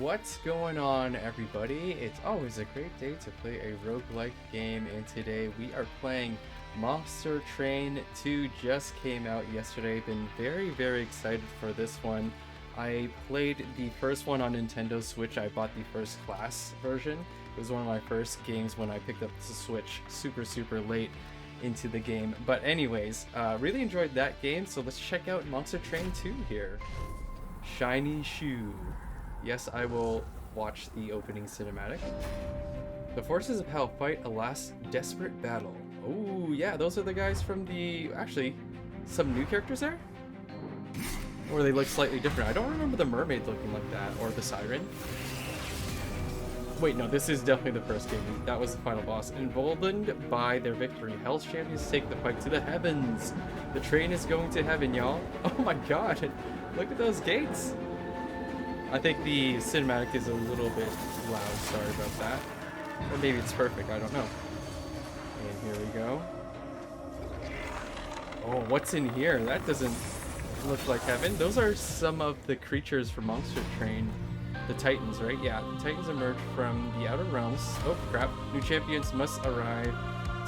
What's going on, everybody? It's always a great day to play a roguelike game, and today we are playing Monster Train 2. Just came out yesterday. Been very excited for this one. I played the first one on Nintendo Switch. I bought the first class version. It was one of my first games when I picked up the Switch super late into the game. But anyways, really enjoyed that game, so let's check out Monster Train 2 here. Shiny shoe. Yes, I will watch the opening cinematic. The forces of hell fight a last desperate battle. Oh yeah, those are the guys from the... Actually, some new characters there? Or they look slightly different. I don't remember the mermaid looking like that, or the siren. Wait, no, this is definitely the first game. That was the final boss. Emboldened by their victory, Hell's champions take the fight to the heavens. The train is going to heaven, y'all. Oh my god, look at those gates. I think the cinematic is a little bit loud, sorry about that. Or maybe it's perfect, I don't know. And here we go. Oh, what's in here? That doesn't look like heaven. Those are some of the creatures from Monster Train. The Titans, right? Yeah, the Titans emerge from the outer realms. Oh, crap. New champions must arrive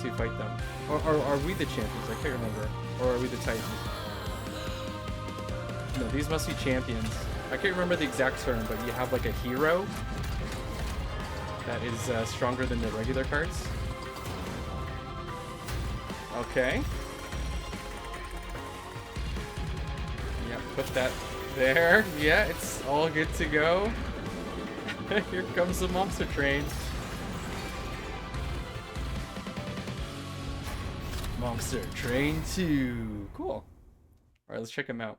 to fight them. Or are we the champions? I can't remember. Or are we the Titans? No, these must be champions. I can't remember the exact term, but you have like a hero that is stronger than the regular cards. Okay. Yeah, put that there. Yeah, it's all good to go. Here comes the Monster Train. Monster Train 2. Cool. Alright, let's check them out.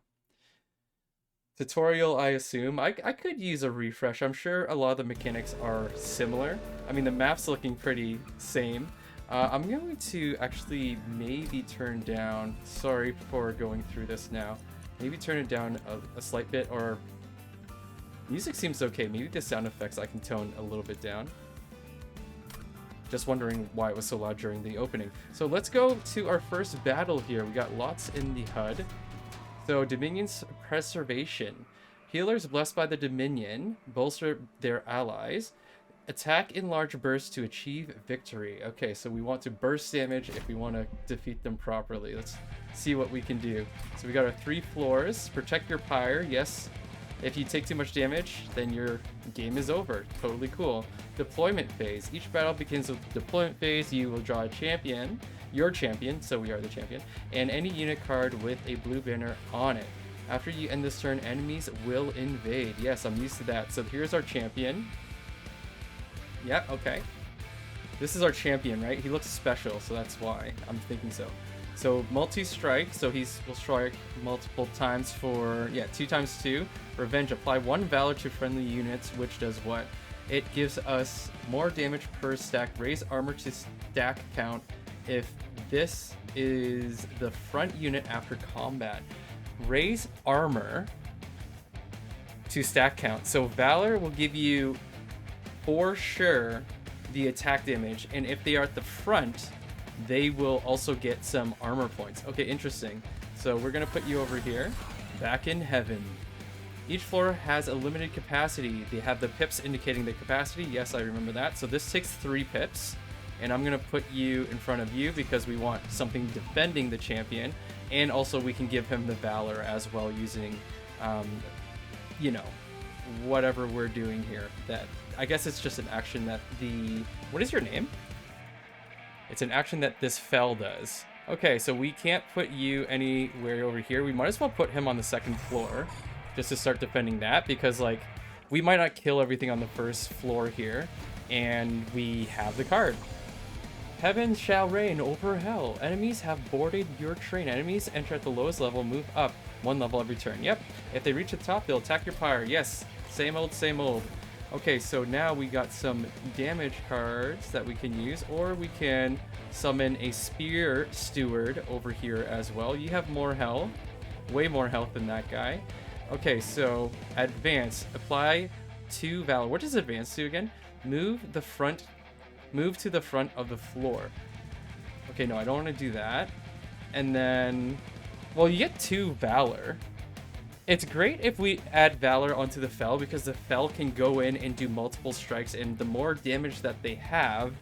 Tutorial, I assume. I could use a refresh. I'm sure a lot of the mechanics are similar. I mean, the map's looking pretty same. I'm going to actually maybe turn down... Sorry for going through this now. Maybe turn it down a slight bit, or... Music seems okay. Maybe the sound effects I can tone a little bit down. Just wondering why it was so loud during the opening. So let's go to our first battle here. We got lots in the HUD. So, Dominion's preservation. Healers blessed by the Dominion bolster their allies. Attack in large bursts to achieve victory. Okay, so we want to burst damage if we want to defeat them properly. Let's see what we can do. So we got our 3 floors. Protect your Pyre. Yes, if you take too much damage, then your game is over. Totally cool. Deployment phase. Each battle begins with deployment phase. You will draw a champion. Your champion, so we are the champion, and any unit card with a blue banner on it. After you end this turn, enemies will invade. Yes, I'm used to that. So here's our champion. Yeah, okay. This is our champion, right? He looks special, so that's why I'm thinking so. So multi-strike, so will strike multiple times for, yeah, 2 times 2. Revenge, apply 1 valor to friendly units, which does what? It gives us more damage per stack, raise armor to stack count, if this is the front unit after combat. Raise armor to stack count. So Valor will give you, for sure, the attack damage. And if they are at the front, they will also get some armor points. Okay, interesting. So we're going to put you over here. Back in heaven. Each floor has a limited capacity. They have the pips indicating the capacity. Yes, I remember that. So this takes 3 pips. And I'm going to put you in front of you because we want something defending the champion. And also we can give him the Valor as well using, you know, whatever we're doing here. That I guess it's just an action that the... What is your name? It's an action that this fell does. Okay, so we can't put you anywhere over here. We might as well put him on the 2nd floor just to start defending that. Because, like, we might not kill everything on the 1st floor here. And we have the card. Heaven shall reign over hell. Enemies have boarded your train. Enemies enter at the lowest level, move up 1 level every turn. Yep. If they reach the top, they'll attack your Pyre. Yes. Same old, same old. Okay, so now we got some damage cards that we can use, or we can summon a Spear Steward over here as well. You have more health. Way more health than that guy. Okay, so advance. Apply 2 Valor. What does advance do again? Move to the front of the floor. Okay, no, I don't want to do that. And then, well, you get 2 Valor. It's great if we add Valor onto the Fel, because the Fel can go in and do multiple strikes, and the more damage that they have,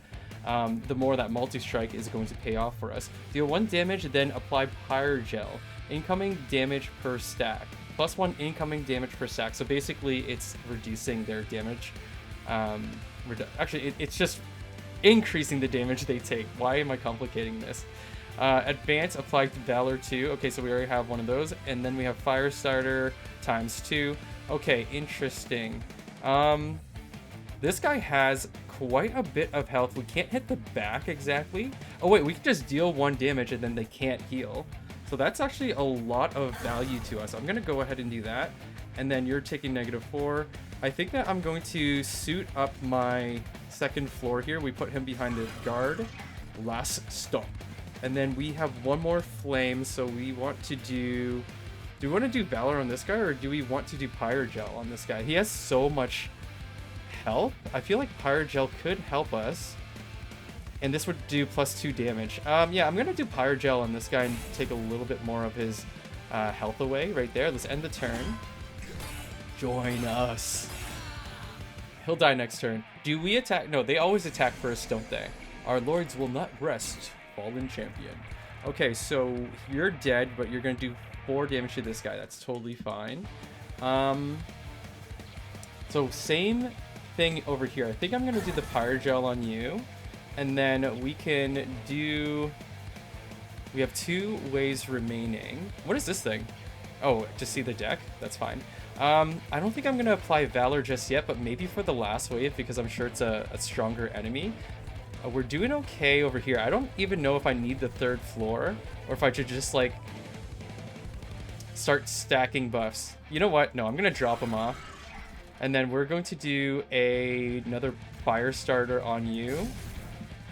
the more that multi-strike is going to pay off for us. Deal 1 damage, then apply Pyre Gel. Incoming damage per stack. +1 incoming damage per stack. So basically, it's reducing their damage. Actually, it's just increasing the damage they take. Why am I complicating this? Advance, apply Valor 2. Okay, so we already have one of those. And then we have Fire Starter ×2. Okay, interesting. This guy has quite a bit of health. We can't hit the back exactly. Oh wait, we can just deal 1 damage and then they can't heal. So that's actually a lot of value to us. I'm gonna go ahead and do that. And then you're taking -4. I think that I'm going to suit up my second floor here. We put him behind the guard. Last stop. And then we have one more flame, so we want to do... Do we want to do Valor on this guy, or do we want to do Pyre Gel on this guy? He has so much health. I feel like Pyre Gel could help us. And this would do +2 damage. Yeah, I'm going to do Pyre Gel on this guy and take a little bit more of his health away right there. Let's end the turn. Join us. He'll die next turn. Do we attack? No, they always attack first, don't they? Our lords will not rest. Fallen champion. Okay, so you're dead, but you're going to do 4 damage to this guy. That's totally fine. So same thing over here. I think I'm going to do the Pyre Gel on you. And then we can do... We have 2 ways remaining. What is this thing? Oh, to see the deck? That's fine. I don't think I'm going to apply Valor just yet, but maybe for the last wave, because I'm sure it's a stronger enemy. We're doing okay over here. I don't even know if I need the 3rd floor, or if I should just, like, start stacking buffs. You know what? No, I'm going to drop them off. And then we're going to do another Fire Starter on you.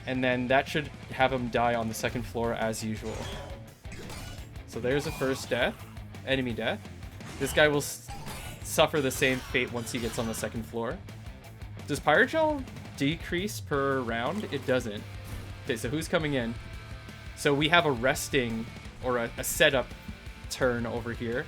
And then that should have him die on the 2nd floor as usual. So there's the first death. Enemy death. This guy will suffer the same fate once he gets on the 2nd floor. Does Pyre Gel decrease per round? It doesn't. Okay, so who's coming in? So we have a resting or a setup turn over here.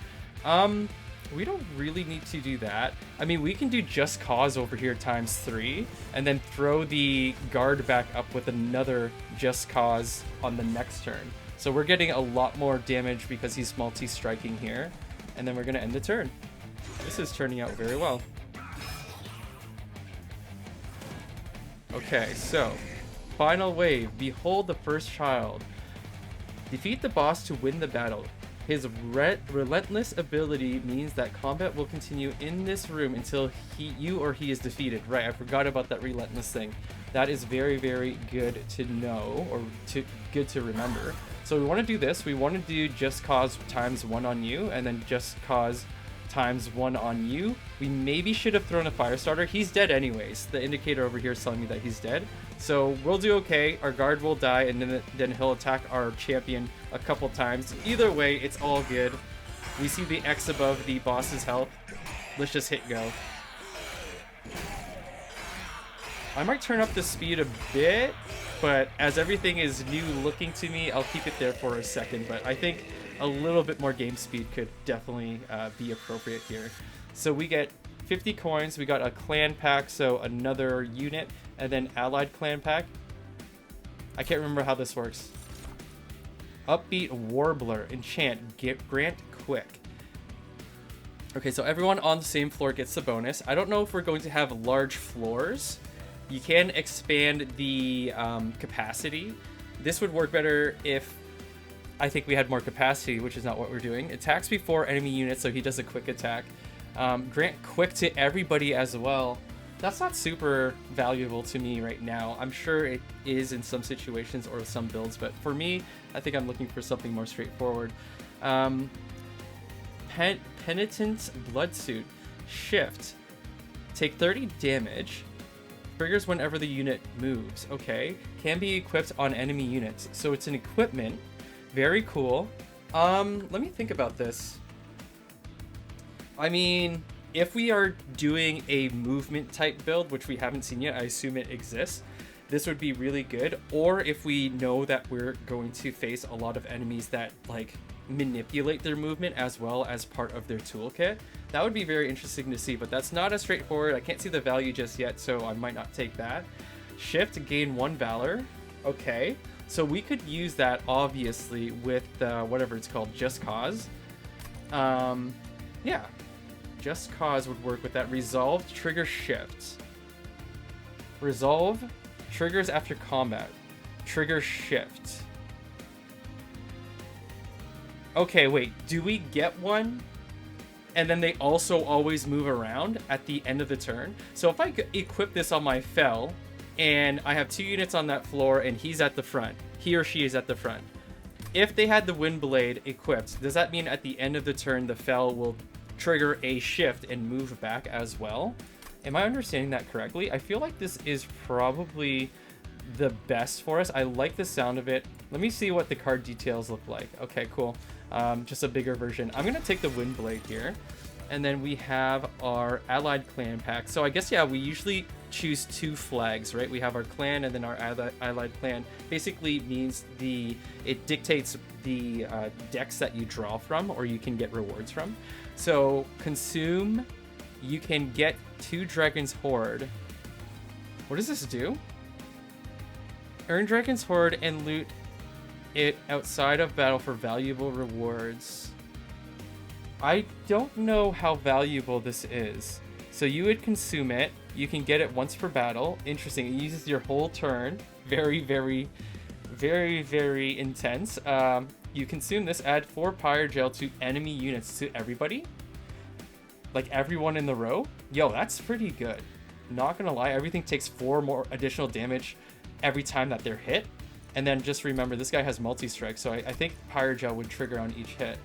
We don't really need to do that. I mean, we can do Just Cause over here ×3 and then throw the guard back up with another Just Cause on the next turn. So we're getting a lot more damage because he's multi-striking here. And then we're going to end the turn. This is turning out very well. Okay, so final wave. Behold the first child. Defeat the boss to win the battle. His relentless ability means that combat will continue in this room until you or he is defeated. Right, I forgot about that relentless thing. That is very, very good to know, or good to remember. So we want to do this. We want to do Just Cause ×1 on you, and then Just Cause ×1 on you. We maybe should have thrown a Fire Starter. He's dead anyways. The indicator over here is telling me that he's dead. So we'll do okay. Our guard will die, and then he'll attack our champion a couple times. Either way, it's all good. We see the X above the boss's health. Let's just hit go. I might turn up the speed a bit, but as everything is new looking to me, I'll keep it there for a second. But I think a little bit more game speed could definitely be appropriate here. So we get 50 coins. We got a clan pack, so another unit, and then allied clan pack. I can't remember how this works. Upbeat Warbler, enchant, grant quick. Okay, so everyone on the same floor gets the bonus. I don't know if we're going to have large floors. You can expand the capacity. This would work better if I think we had more capacity, which is not what we're doing. Attacks before enemy units, so he does a quick attack. Grant quick to everybody as well. That's not super valuable to me right now. I'm sure it is in some situations or some builds, but for me, I think I'm looking for something more straightforward. Penitent's Bloodsuit. Shift. Take 30 damage. Triggers whenever the unit moves. Okay. Can be equipped on enemy units. So it's an equipment. Very cool. Let me think about this. I mean, if we are doing a movement type build, which we haven't seen yet, I assume it exists, this would be really good. Or if we know that we're going to face a lot of enemies that like manipulate their movement as well as part of their toolkit. That would be very interesting to see, but that's not as straightforward. I can't see the value just yet, so I might not take that. Shift to gain 1 valor. Okay, so we could use that obviously with whatever it's called, Just Cause. Yeah, Just Cause would work with that. Resolve, trigger shift. Resolve triggers after combat. Trigger shift. Okay, wait, do we get one? And then they also always move around at the end of the turn. So if I equip this on my Fel, and I have 2 units on that floor, and he's at the front, he or she is at the front. If they had the Windblade equipped, does that mean at the end of the turn, the Fel will trigger a shift and move back as well? Am I understanding that correctly? I feel like this is probably the best for us. I like the sound of it. Let me see what the card details look like. Okay, cool. Just a bigger version. I'm gonna take the Windblade here, and then we have our allied clan pack. So I guess, yeah, we usually choose 2 flags, right? We have our clan and then our allied clan. Basically means it dictates the decks that you draw from or you can get rewards from. So consume, you can get 2 Dragon's Horde. What does this do? Earn Dragon's Horde and loot it outside of battle for valuable rewards. I don't know how valuable this is. So you would consume it. You can get it once per battle. Interesting. It uses your whole turn. Very, very, very, very intense. You consume this. Add 4 Pyre gel to enemy units. To everybody? Like everyone in the row? Yo, that's pretty good. Not gonna lie. Everything takes 4 more additional damage every time that they're hit. And then just remember, this guy has multi-strike, so I think Pyre Gel would trigger on each hit.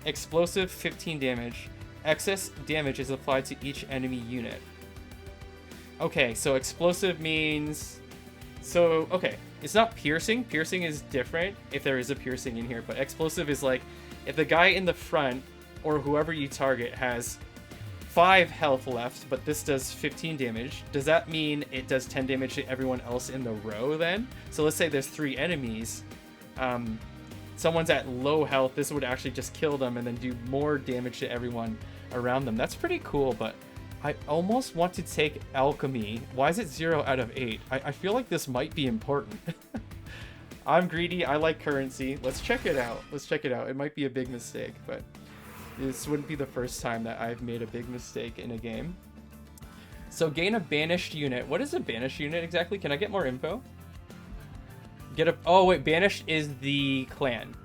Explosive, 15 damage. Excess damage is applied to each enemy unit. Okay, so explosive means... So, okay, it's not piercing. Piercing is different if there is a piercing in here, but explosive is like, if the guy in the front, or whoever you target, has 5 health left, but this does 15 damage. Does that mean it does 10 damage to everyone else in the row then? So let's say there's 3 enemies. Someone's at low health. This would actually just kill them and then do more damage to everyone around them. That's pretty cool, but I almost want to take Alchemy. Why is it 0 out of 8? I feel like this might be important. I'm greedy. I like currency. Let's check it out. Let's check it out. It might be a big mistake, but this wouldn't be the first time that I've made a big mistake in a game. So gain a banished unit. What is a banished unit exactly? Can I get more info? Oh wait, banished is the clan.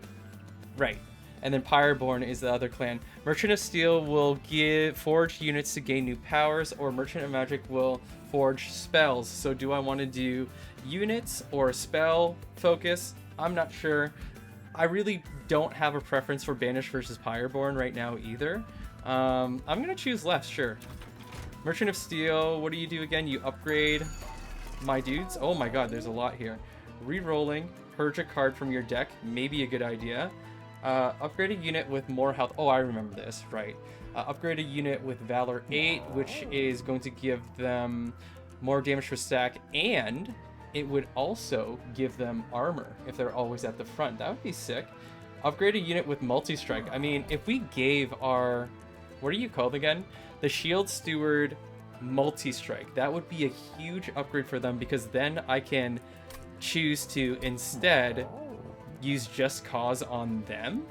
Right. And then Pyreborn is the other clan. Merchant of Steel will give forge units to gain new powers, or Merchant of Magic will forge spells. So do I want to do units or spell focus? I'm not sure. I really don't have a preference for Banished versus Pyreborn right now either. I'm going to choose left, sure. Merchant of Steel, what do you do again? You upgrade my dudes. Oh my god, there's a lot here. Re-rolling, purge a card from your deck, maybe a good idea. Upgrade a unit with more health. Oh, I remember this, right. Upgrade a unit with Valor 8, which is going to give them more damage per stack, and it would also give them armor if they're always at the front. That would be sick. Upgrade a unit with multi-strike. I mean, if we gave our... What are you called again? The Shield Steward multi-strike. That would be a huge upgrade for them, because then I can choose to instead use Just Cause on them.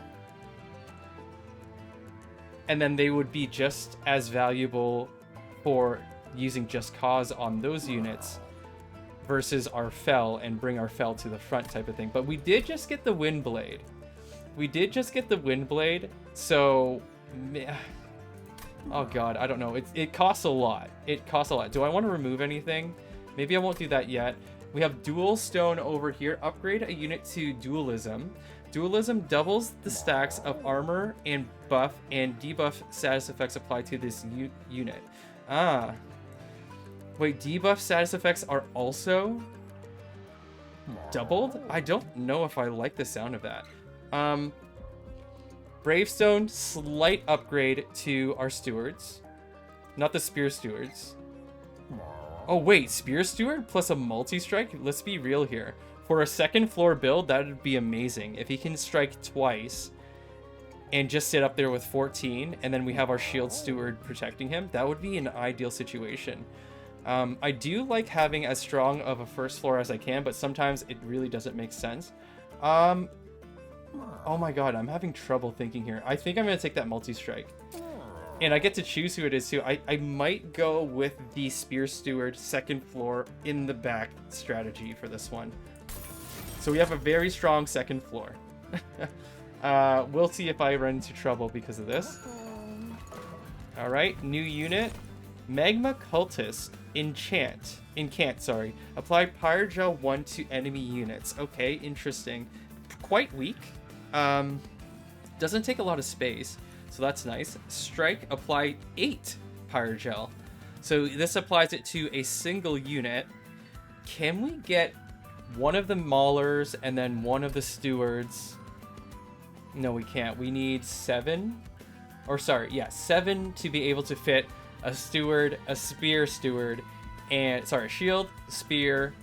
And then they would be just as valuable for using Just Cause on those units versus our Fel and bring our Fel to the front type of thing. But we did just get the Windblade. We did just get the Windblade, so... Oh god, I don't know. It costs a lot. It costs a lot. Do I want to remove anything? Maybe I won't do that yet. We have Dual Stone over here. Upgrade a unit to Dualism. Dualism doubles the stacks of armor and buff and debuff status effects applied to this unit. Ah. Wait, debuff status effects are also doubled? I don't know if I like the sound of that. Bravestone, slight upgrade to our stewards. Not the Spear Stewards. Oh wait, Spear Steward plus a multi-strike? Let's be real here. For a second floor build, that would be amazing. If he can strike twice and just sit up there with 14, and then we have our shield steward protecting him, that would be an ideal situation. I do like having as strong of a first floor as I can, but sometimes it really doesn't make sense. Oh my god, I'm having trouble thinking here. I think I'm going to take that multi-strike. And I get to choose who it is too. I might go with the Spear Steward second floor in the back strategy for this one. So we have a very strong second floor. We'll see if I run into trouble because of this. Alright, new unit. Magma Cultist. Incant, sorry. Apply Pyre Gel 1 to enemy units. Okay, interesting. Quite weak. Doesn't take a lot of space, so that's nice. Strike, apply 8 Pyre Gel. So this applies it to a single unit. Can we get one of the Maulers and then one of the Stewards? No, we can't. We need 7. Or sorry, yeah, 7 to be able to fit a Steward, a Spear Steward, and sorry, Shield, Spear,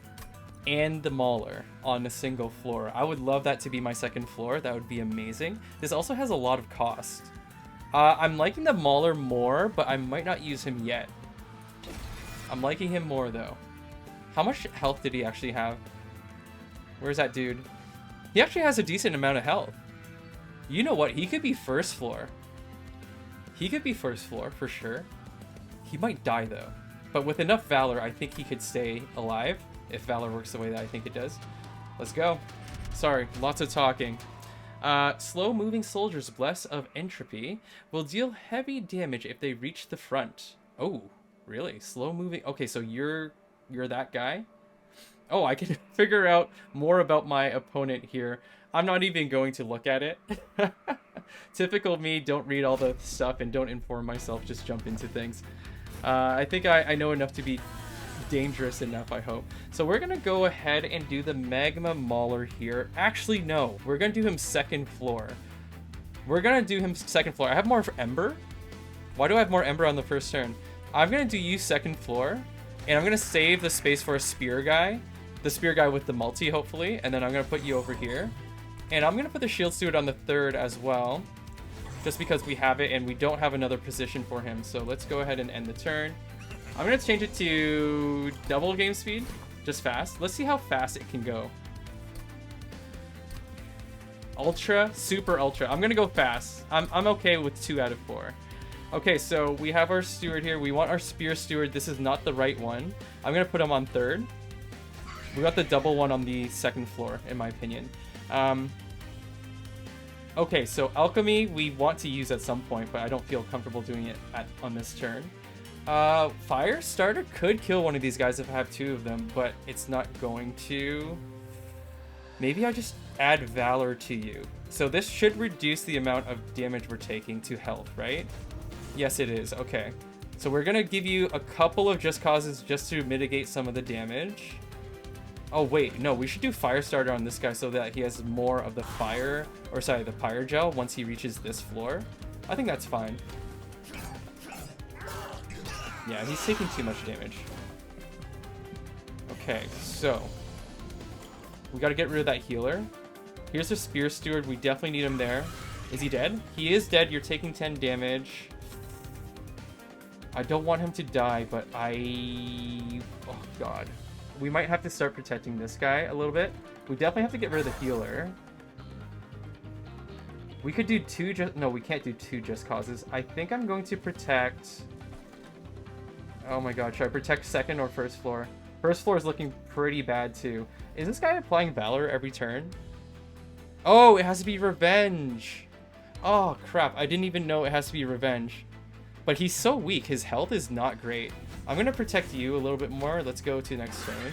and the Mauler on a single floor. I would love that to be my second floor. That would be amazing. This also has a lot of cost. I'm liking the Mauler more, but I might not use him yet. I'm liking him more though. How much health did he actually have? Where's that dude? He actually has a decent amount of health. You know what? He could be first floor. He could be first floor for sure. He might die though. But with enough Valor, I think he could stay alive. If Valor works the way that I think it does. Let's go. Sorry, lots of talking. Slow-moving soldiers, Bless of Entropy, will deal heavy damage if they reach the front. Oh, really? Slow-moving... Okay, so you're that guy? Oh, I can figure out more about my opponent here. I'm not even going to look at it. Typical me, don't read all the stuff and don't inform myself, just jump into things. I think I know enough to be dangerous enough, I hope. So we're gonna go ahead and do the Magma Mauler here. Actually, no. We're gonna do him second floor. We're gonna do him second floor. I have more Ember. Why do I have more Ember on the first turn? I'm gonna do you second floor, and I'm gonna save the space for a Spear guy. The Spear guy with the multi, hopefully. And then I'm gonna put you over here. And I'm gonna put the Shield Steward on the third as well. Just because we have it and we don't have another position for him. So let's go ahead and end the turn. I'm going to change it to double game speed, just fast. Let's see how fast it can go. Ultra, super ultra. I'm going to go fast. I'm okay with 2 out of 4. Okay, so we have our Steward here. We want our Spear Steward. This is not the right one. I'm going to put him on third. We got the double one on the second floor, in my opinion. Okay, so Alchemy we want to use at some point, but I don't feel comfortable doing it on this turn. Fire Starter could kill one of these guys if I have 2 of them, but it's not going to. Maybe I just add Valor to you. So this should reduce the amount of damage we're taking to health, right? Yes, it is. Okay. So we're going to give you a couple of Just Causes just to mitigate some of the damage. Oh, wait. No, we should do Fire Starter on this guy so that he has more of the fire, or sorry, the Pyre Gel once he reaches this floor. I think that's fine. Yeah, he's taking too much damage. Okay, so we got to get rid of that healer. Here's the Spear Steward. We definitely need him there. Is he dead? He is dead. You're taking 10 damage. I don't want him to die, but oh, God. We might have to start protecting this guy a little bit. We definitely have to get rid of the healer. We could do 2 no, we can't do 2 Just Causes. I think I'm going to protect... Oh my god, should I protect second or first floor? First floor is looking pretty bad too. Is this guy applying Valor every turn? Oh, it has to be Revenge. Oh crap, I didn't even know it has to be Revenge. But he's so weak, his health is not great. I'm gonna protect you a little bit more. Let's go to next turn.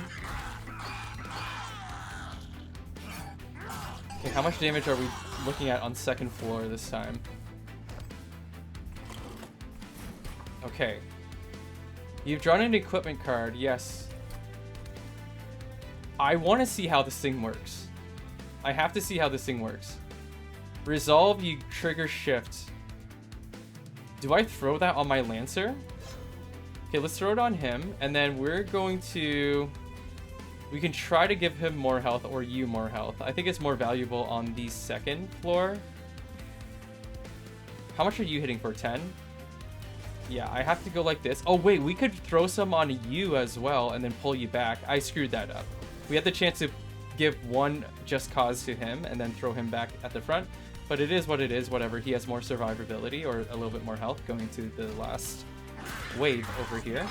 Okay, how much damage are we looking at on second floor this time? Okay. You've drawn an equipment card, yes. I want to see how this thing works. I have to see how this thing works. Resolve, you trigger shift. Do I throw that on my Lancer? Okay, let's throw it on him, and then we're going to... We can try to give him more health or you more health. I think it's more valuable on the second floor. How much are you hitting for? 10? Yeah, I have to go like this. Oh, wait, we could throw some on you as well and then pull you back. I screwed that up. We had the chance to give one just cause to him and then throw him back at the front. But it is what it is, whatever. He has more survivability or a little bit more health going to the last wave over here.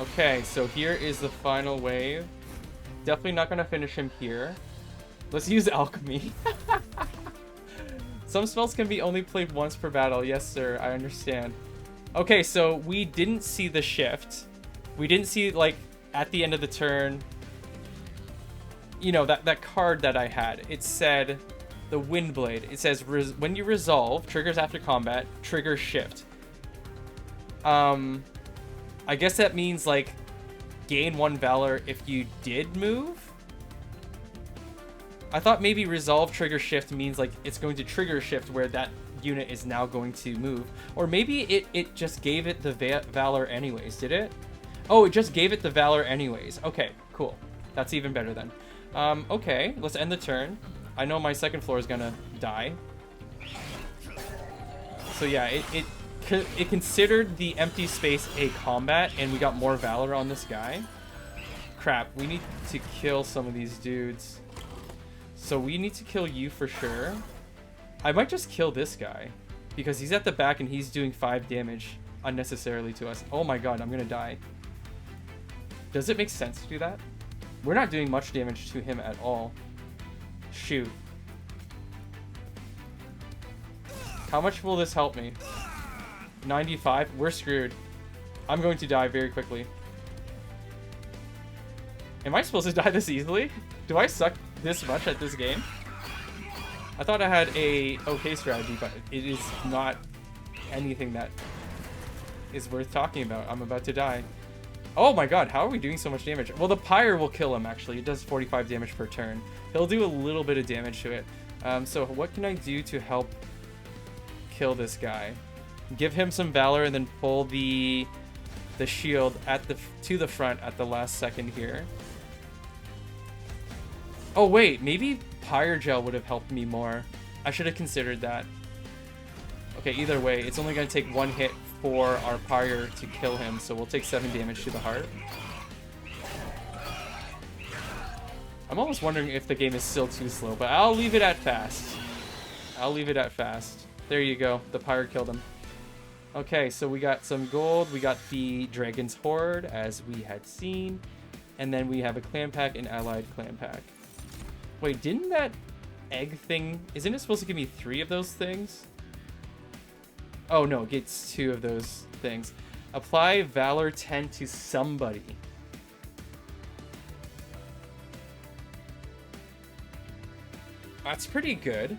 Okay, so here is the final wave. Definitely not going to finish him here. Let's use alchemy. Some spells can be only played once per battle. Yes, sir. I understand. Okay, so we didn't see the shift. We didn't see, like, at the end of the turn, you know, that card that I had. It said the Windblade. It says, when you resolve, triggers after combat, trigger shift. I guess that means, like, gain 1 Valor if you did move? I thought maybe resolve trigger shift means, like, it's going to trigger shift where that unit is now going to move. Or maybe it just gave it the Valor anyways, did it? Oh, it just gave it the Valor anyways. Okay, cool. That's even better then. Okay, let's end the turn. I know my second floor is gonna die. So yeah, it considered the empty space a combat, and we got more Valor on this guy. Crap, we need to kill some of these dudes. So we need to kill you for sure. I might just kill this guy, because he's at the back and he's doing 5 damage unnecessarily to us. Oh my god, I'm gonna die. Does it make sense to do that? We're not doing much damage to him at all. Shoot. How much will this help me? 95? We're screwed. I'm going to die very quickly. Am I supposed to die this easily? Do I suck this much at this game? I thought I had a okay strategy, but it is not anything that is worth talking about. I'm about to die. Oh my god, how are we doing so much damage? Well, the Pyre will kill him, actually. It does 45 damage per turn. He'll do a little bit of damage to it. So what can I do to help kill this guy? Give him some Valor and then pull the shield to the front at the last second here. Oh wait, maybe Pyre Gel would have helped me more. I should have considered that. Okay, either way, it's only going to take 1 hit for our Pyre to kill him, so we'll take 7 damage to the heart. I'm almost wondering if the game is still too slow, but I'll leave it at fast. I'll leave it at fast. There you go. The Pyre killed him. Okay, so we got some gold. We got the Dragon's Horde, as we had seen. And then we have a clan pack and allied clan pack. Wait, didn't that egg thing... Isn't it supposed to give me 3 of those things? Oh, no, it gets 2 of those things. Apply Valor 10 to somebody. That's pretty good.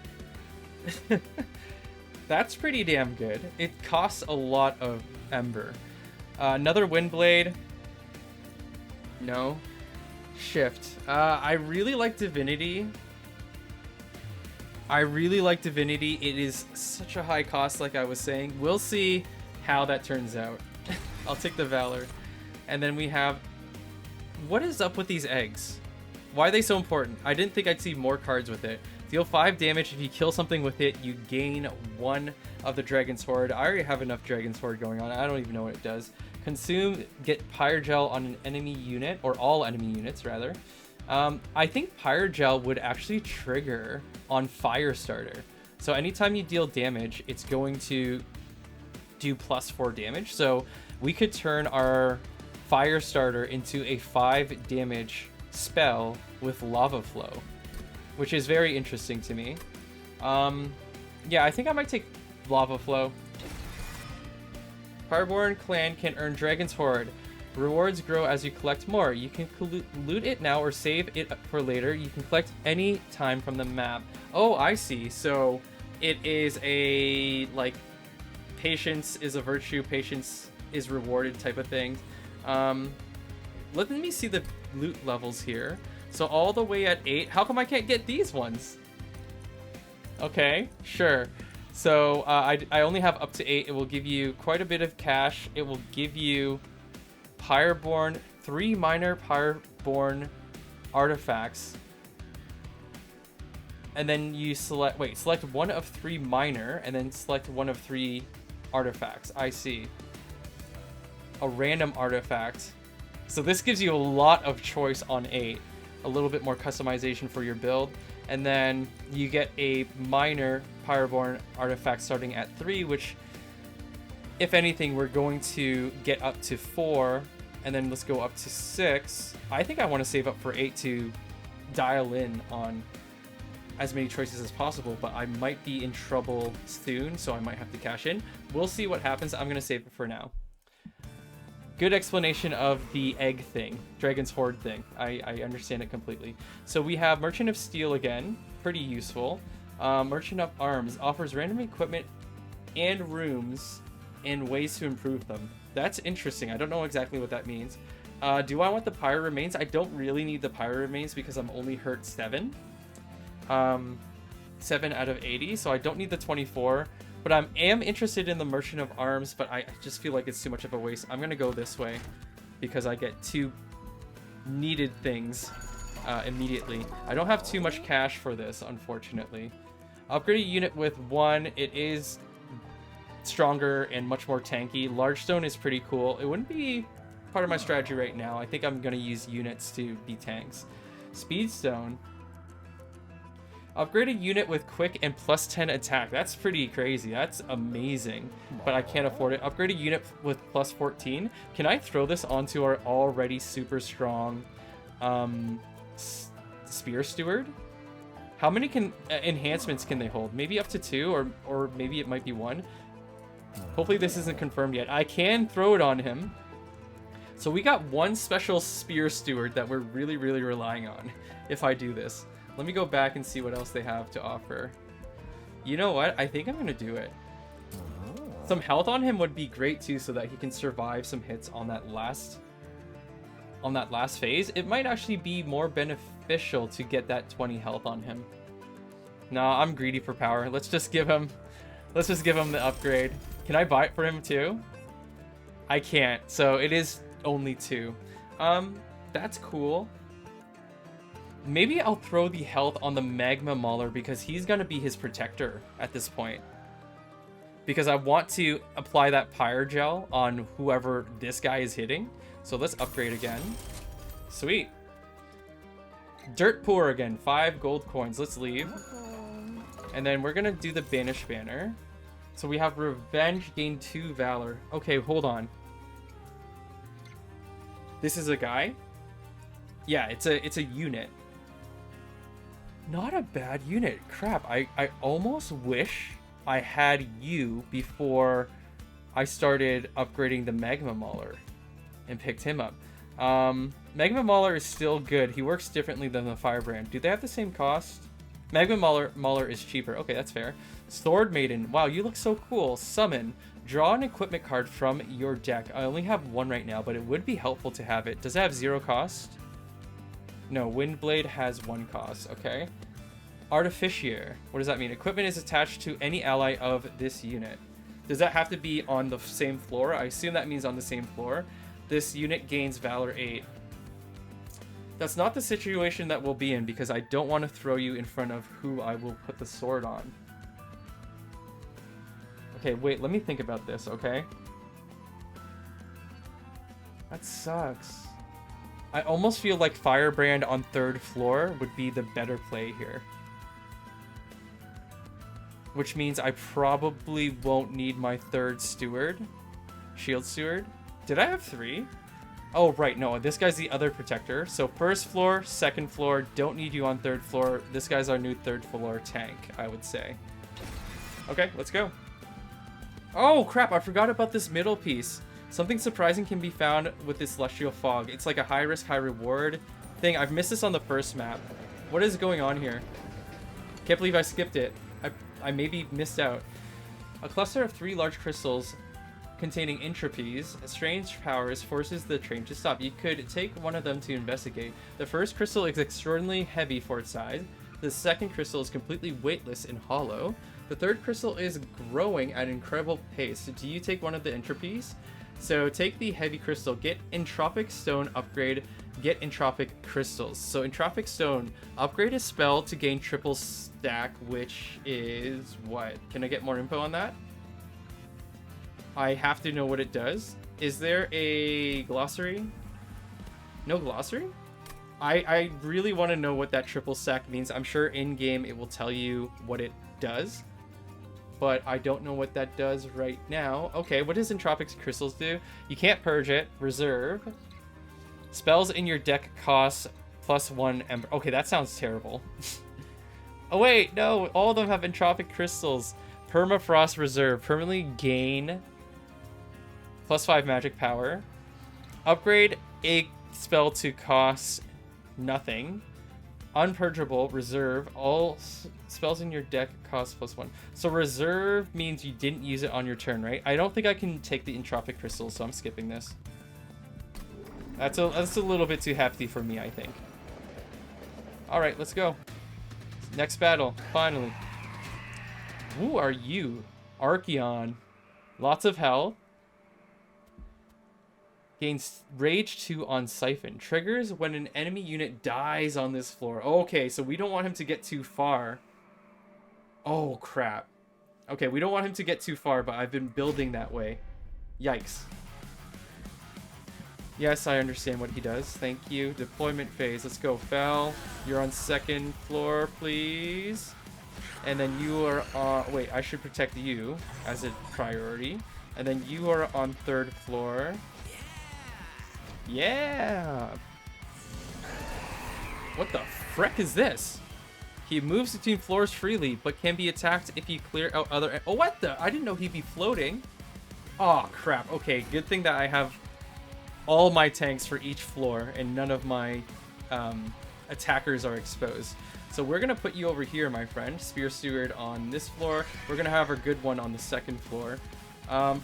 That's pretty damn good. It costs a lot of Ember. Another Windblade. No. Shift. I really like Divinity. It is such a high cost, like I was saying. We'll see how that turns out. I'll take the Valor. And then we have... What is up with these eggs? Why are they so important? I didn't think I'd see more cards with it. Deal 5 damage. If you kill something with it, you gain 1 of the Dragon's Horde. I already have enough Dragon's Horde going on. I don't even know what it does. Consume, get Pyre Gel on an enemy unit, or all enemy units, rather. I think Pyre Gel would actually trigger on Firestarter. So anytime you deal damage, it's going to do +4 damage. So we could turn our Firestarter into a 5 damage spell with Lava Flow, which is very interesting to me. Yeah, I think I might take Lava Flow. Fireborn Clan can earn Dragon's Horde. Rewards grow as you collect more. You can loot it now or save it for later. You can collect any time from the map. Oh, I see. So it is a, like, patience is a virtue, patience is rewarded type of thing. Let me see the loot levels here. So all the way at 8. How come I can't get these ones? Okay, sure. So I only have up to 8. It will give you quite a bit of cash. It will give you Pyreborn, 3 minor Pyreborn artifacts. And then you select one of 3 minor, and then select one of 3 artifacts. I see. A random artifact. So this gives you a lot of choice on 8. A little bit more customization for your build. And then you get a minor Pyreborn artifact starting at 3, which, if anything, we're going to get up to 4. And then let's go up to 6. I think I want to save up for 8 to dial in on as many choices as possible, but I might be in trouble soon, so I might have to cash in. We'll see what happens. I'm going to save it for now. Good explanation of the egg thing, Dragon's Horde thing. I understand it completely. So we have Merchant of Steel again, pretty useful. Merchant of Arms offers random equipment and rooms and ways to improve them. That's interesting. I don't know exactly what that means. Do I want the Pyre Remains? I don't really need the Pyre Remains because I'm only hurt 7. 7 out of 80, so I don't need the 24. But I am interested in the Merchant of Arms, but I just feel like it's too much of a waste. I'm going to go this way because I get 2 needed things immediately. I don't have too much cash for this, unfortunately. Upgrade a unit with 1. It is stronger and much more tanky. Large Stone is pretty cool. It wouldn't be part of my strategy right now. I think I'm going to use units to be tanks. Speed Stone. Upgrade a unit with quick and plus 10 attack. That's pretty crazy. That's amazing. But I can't afford it. Upgrade a unit with plus 14. Can I throw this onto our already super strong Spear Steward? How many enhancements can they hold? Maybe up to 2, or maybe it might be 1. Hopefully this isn't confirmed yet. I can throw it on him. So we got 1 special Spear Steward that we're really, really relying on if I do this. Let me go back and see what else they have to offer. You know what? I think I'm going to do it. Some health on him would be great too, so that he can survive some hits on that last phase. It might actually be more beneficial to get that 20 health on him. Nah, I'm greedy for power. Let's just give him the upgrade. Can I buy it for him too? I can't. So it is only 2. That's cool. Maybe I'll throw the health on the Magma Mauler because he's going to be his protector at this point. Because I want to apply that Pyre Gel on whoever this guy is hitting. So let's upgrade again. Sweet. Dirt Poor again. 5 gold coins. Let's leave. And then we're going to do the Banish Banner. So we have Revenge, gain 2 Valor. Okay, hold on. This is a guy? Yeah, it's a unit. Not a bad unit. Crap, I almost wish I had you before I started upgrading the Magma Mauler and picked him up. Magma Mauler is still good. He works differently than the Firebrand. Do they have the same cost? Magma Mauler is cheaper. Okay, that's fair. Sword Maiden. Wow, you look so cool. Summon. Draw an equipment card from your deck. I only have 1 right now, but it would be helpful to have it. Does it have 0 cost? No, Windblade has 1 cost. Okay. Artificier. What does that mean? Equipment is attached to any ally of this unit. Does that have to be on the same floor? I assume that means on the same floor. This unit gains Valor 8. That's not the situation that we'll be in because I don't want to throw you in front of who I will put the sword on. Okay, wait, let me think about this, okay? That sucks. I almost feel like Firebrand on 3rd floor would be the better play here. Which means I probably won't need my 3rd steward. Shield Steward. Did I have 3? Oh, right, no, this guy's the other protector. So 1st floor, 2nd floor, don't need you on 3rd floor. This guy's our new 3rd floor tank, I would say. Okay, let's go. Oh, crap, I forgot about this middle piece. Something surprising can be found with this Celestial Fog. It's like a high risk, high reward thing. I've missed this on the first map. What is going on here? Can't believe I skipped it. I maybe missed out. A cluster of 3 large crystals containing entropies, strange powers, forces the train to stop. You could take one of them to investigate. The first crystal is extraordinarily heavy for its size. The second crystal is completely weightless and hollow. The third crystal is growing at an incredible pace. Do you take one of the entropies? So take the heavy crystal, get entropic stone, upgrade, get entropic crystals. So entropic stone, upgrade a spell to gain triple stack, which is what? Can I get more info on that? I have to know what it does. Is there a glossary? No glossary? I really want to know what that triple stack means. I'm sure in game it will tell you what it does, but I don't know what that does right now. Okay, what does entropic crystals do? You can't purge it. Reserve. Spells in your deck cost +1 ember. Okay, that sounds terrible. Oh wait, no, all of them have entropic crystals. Permafrost reserve. Permanently gain +5 magic power. Upgrade a spell to cost nothing. Unpurgeable reserve. All spells in your deck cost +1. So reserve means you didn't use it on your turn, right? I don't think I can take the entropic crystals, so I'm skipping this. That's a little bit too hefty for me, I think. All right, let's go. Next battle, finally. Who are you? Archeon. Lots of health. Gains Rage 2 on Siphon. Triggers when an enemy unit dies on this floor. Okay, so we don't want him to get too far. Oh, crap. Okay, we don't want him to get too far, but I've been building that way. Yikes. Yes, I understand what he does. Thank you. Deployment phase. Let's go, Fel. You're on 2nd floor, please. And then you are on... Wait, I should protect you as a priority. And then you are on 3rd floor. Yeah! What the frick is this? He moves between floors freely, but can be attacked if you clear out other... Oh, what the? I didn't know he'd be floating. Oh, crap. Okay, good thing that I have all my tanks for each floor, and none of my attackers are exposed. So we're going to put you over here, my friend. Spear Steward on this floor. We're going to have a good one on the 2nd floor.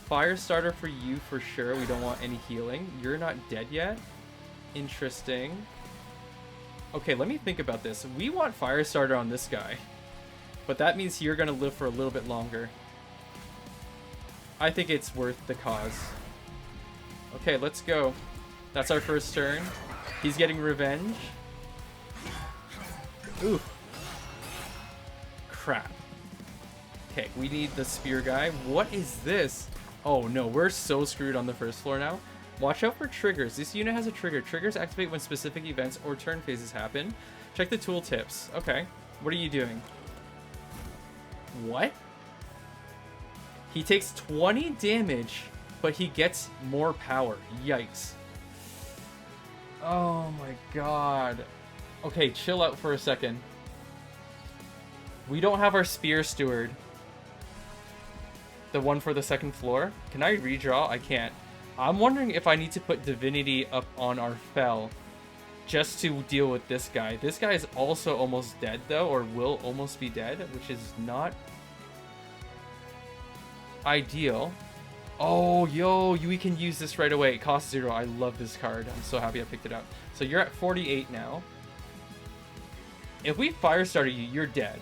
Fire starter for you for sure. We don't want any healing. You're not dead yet. Interesting. Okay, let me think about this. We want fire starter on this guy, but that means you're gonna live for a little bit longer. I think it's worth the cause. Okay, let's go. That's our first turn. He's getting revenge. Ooh. Crap. Okay, we need the spear guy. What is this? Oh no, we're so screwed on the 1st floor now. Watch out for triggers. This unit has a trigger. Triggers activate when specific events or turn phases happen. Check the tooltips. Okay, what are you doing? What? He takes 20 damage, but he gets more power. Yikes. Oh my god. Okay, chill out for a second. We don't have our Spear Steward. The one for the 2nd floor. Can I redraw? I can't. I'm wondering if I need to put Divinity up on our Fel just to deal with this guy. This guy is also almost dead though, or will almost be dead, which is not ideal. Oh, yo, we can use this right away. It costs 0. I love this card. I'm so happy I picked it up. So you're at 48 now. If we fire starter you, you're dead.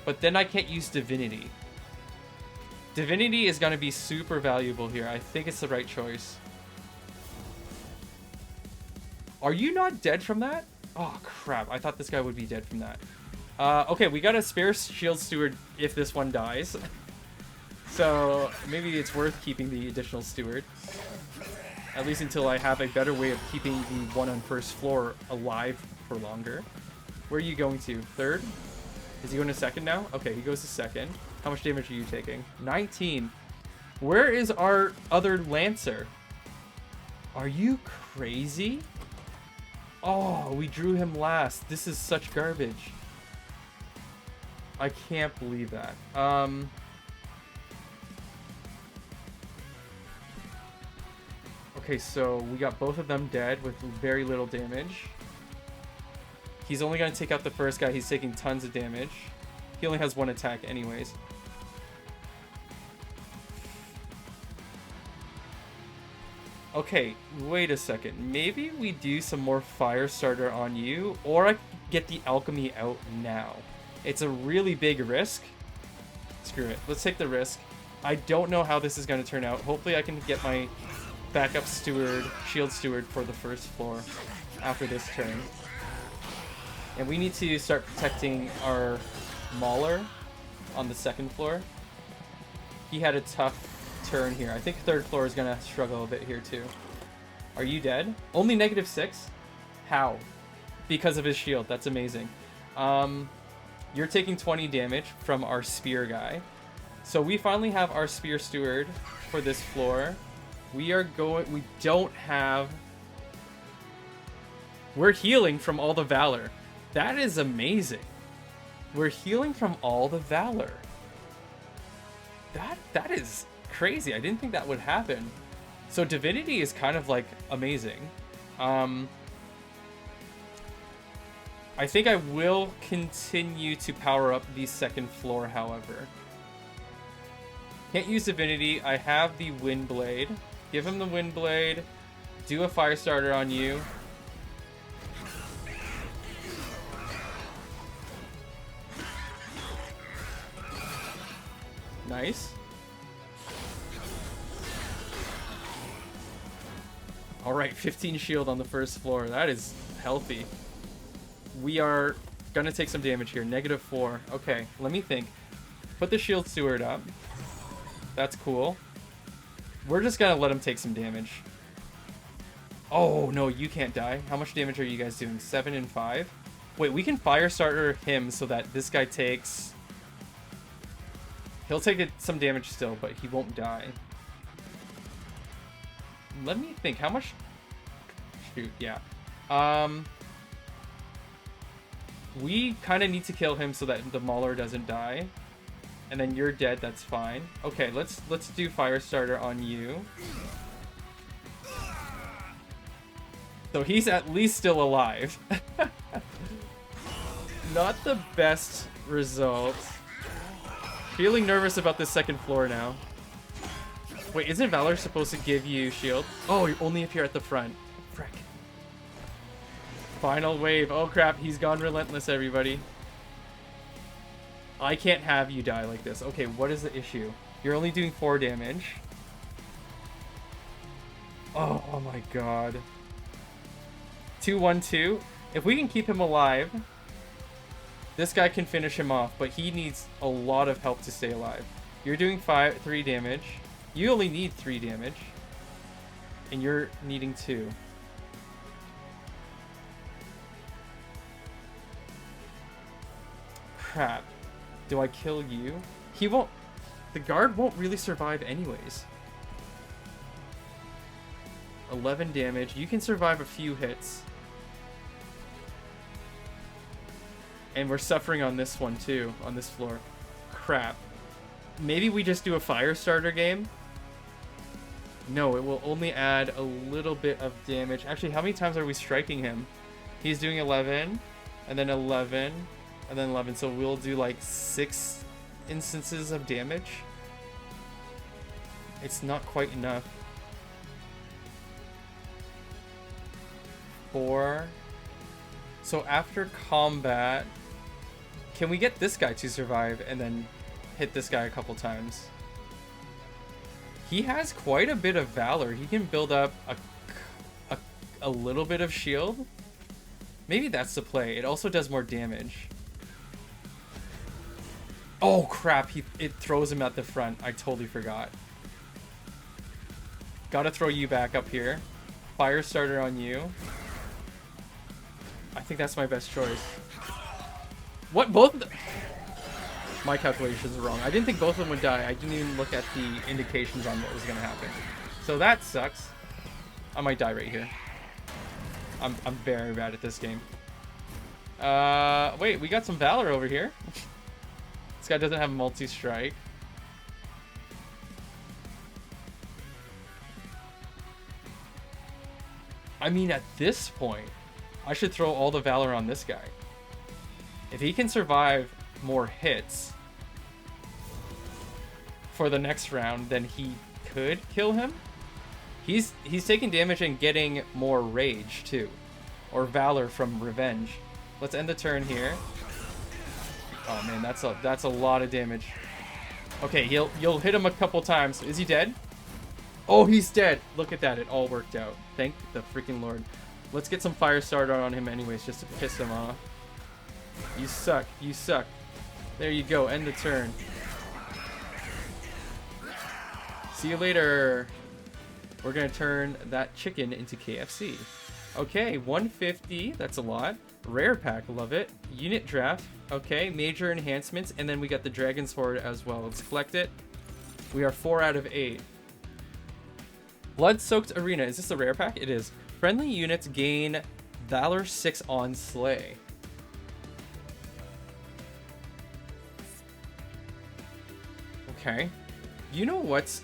But then I can't use Divinity. Divinity is going to be super valuable here. I think it's the right choice. Are you not dead from that? Oh, crap. I thought this guy would be dead from that. Okay, we got a spare Shield Steward if this one dies. So maybe it's worth keeping the additional Steward. At least until I have a better way of keeping the one on 1st floor alive for longer. Where are you going to? 3rd? Is he going to 2nd now? Okay, he goes to 2nd. How much damage are you taking? 19. Where is our other Lancer? Are you crazy? Oh, we drew him last. This is such garbage. I can't believe that. Okay, so we got both of them dead with very little damage. He's only going to take out the 1st guy. He's taking tons of damage. He only has 1 attack anyways. Okay, wait a second. Maybe we do some more fire starter on you, or I get the alchemy out now. It's a really big risk. Screw it. Let's take the risk. I don't know how this is going to turn out. Hopefully I can get my backup steward, shield steward for the first floor after this turn. And we need to start protecting our Mauler on the second floor. He had a tough turn here. I think third floor is going to struggle a bit here too. Are you dead? Only -6? How? Because of his shield. That's amazing. You're taking 20 damage from our spear guy. So we finally have our spear steward for this floor. We don't have... We're healing from all the valor. That is amazing. We're healing from all the valor. That is crazy. I didn't think that would happen. So divinity is kind of like amazing. I think I will continue to power up the second floor, however. Can't use divinity. I have the wind blade. Give him the wind blade. Do a fire starter on you. Nice. Alright, 15 shield on the first floor. That is healthy. We are gonna take some damage here. -4. Okay, let me think. Put the shield steward up. That's cool. We're just gonna let him take some damage. Oh, no, you can't die. How much damage are you guys doing? 7 and 5? Wait, we can fire starter him so that this guy takes... He'll take some damage still, but he won't die. Let me think. How much... Shoot, yeah. We kind of need to kill him so that the Mauler doesn't die. And then you're dead, that's fine. Okay, let's do fire starter on you. So he's at least still alive. Not the best result. Feeling nervous about this second floor now. Wait, isn't Valor supposed to give you shield? Oh, only if you're at the front. Frick. Final wave. Oh crap, he's gone relentless, everybody. I can't have you die like this. Okay, what is the issue? You're only doing 4 damage. Oh my god. 2-1-2. If we can keep him alive, this guy can finish him off, but he needs a lot of help to stay alive. You're doing 3 damage. You only need 3 damage. And you're needing 2. Crap. Do I kill you? He won't... The guard won't really survive anyways. 11 damage. You can survive a few hits. And we're suffering on this one too, on this floor. Crap. Maybe we just do a fire starter game? No, it will only add a little bit of damage. Actually, how many times are we striking him? He's doing 11, and then 11, and then 11. So we'll do like 6 instances of damage. It's not quite enough. 4. So after combat, can we get this guy to survive and then hit this guy a couple times? He has quite a bit of valor. He can build up a little bit of shield. Maybe that's the play. It also does more damage. Oh crap, it throws him at the front. I totally forgot. Gotta throw you back up here. Fire starter on you. I think that's my best choice. What? Both? My calculations are wrong. I didn't think both of them would die. I didn't even look at the indications on what was going to happen. So that sucks. I might die right here. I'm very bad at this game. Wait, we got some Valor over here. This guy doesn't have multi-strike. I mean, at this point, I should throw all the Valor on this guy. If he can survive more hits for the next round, then he could kill him. He's taking damage and getting more rage too, or Valor from revenge. Let's end the turn here. Oh man, that's a lot of damage. Okay, you'll hit him a couple times. Is he dead? Oh, he's dead. Look at that. It all worked out. Thank the freaking Lord. Let's get some fire started on him anyways, just to piss him off. You suck. You suck. There you go. End the turn. See you later. We're going to turn that chicken into KFC. Okay, 150. That's a lot. Rare pack. Love it. Unit draft. Okay, major enhancements. And then we got the Dragon's Horde as well. Let's collect it. We are 4 out of 8. Blood-Soaked Arena. Is this a rare pack? It is. Friendly units gain Valor 6 on Slay. Okay. You know what's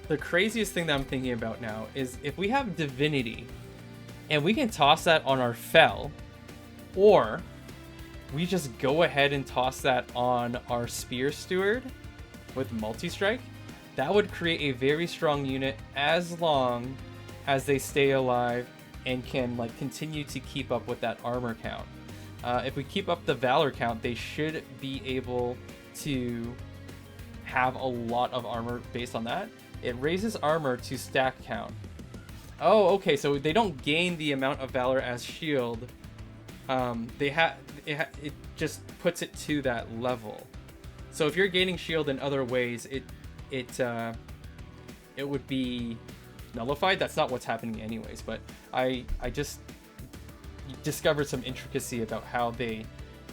the craziest thing that I'm thinking about now is if we have Divinity and we can toss that on our Fel, or we just go ahead and toss that on our Spear Steward with multi-strike, that would create a very strong unit as long as they stay alive and can like continue to keep up with that armor count. If we keep up the Valor count, they should be able to have a lot of armor based on that. It raises armor to stack count. Oh, okay, so they don't gain the amount of Valor as shield. It just puts it to that level. So if you're gaining shield in other ways, it would be nullified. That's not what's happening anyways, but I just discovered some intricacy about how they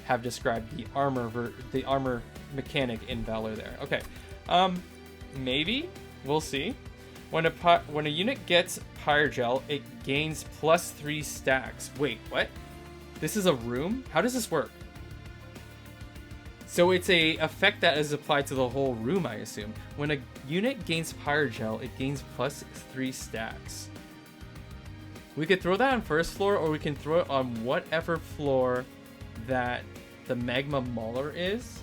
have described the armor mechanic in Valor there. Okay, maybe we'll see. When a unit gets Pyre Gel, it gains +3 stacks. Wait, what? This is a room? How does this work? So it's a effect that is applied to the whole room, I assume. When a unit gains Pyre Gel, it gains +3 stacks. We could throw that on first floor, or we can throw it on whatever floor that the Magma Mauler is.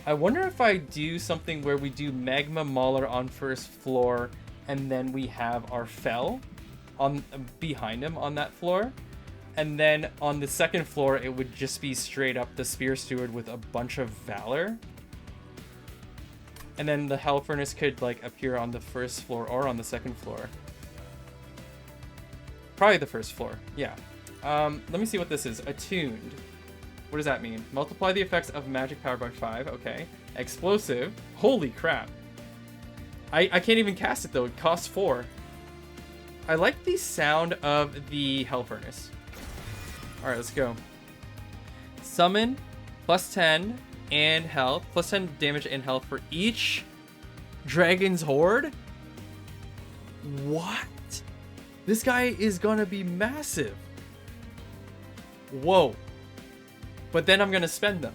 I wonder if I do something where we do Magma Mauler on first floor, and then we have our Fel on behind him on that floor. And then on the second floor, it would just be straight up the Spear Steward with a bunch of Valor. And then the Hell Furnace could like appear on the first floor or on the second floor. Probably the first floor, yeah. Let me see what this is. Attuned. What does that mean? Multiply the effects of magic power by 5. Okay. Explosive. Holy crap. I can't even cast it though. It costs 4. I like the sound of the Hell Furnace. Alright, let's go. Summon, +10 and health. +10 damage and health for each Dragon's Horde? What? This guy is gonna be massive. Whoa. But then I'm gonna spend them.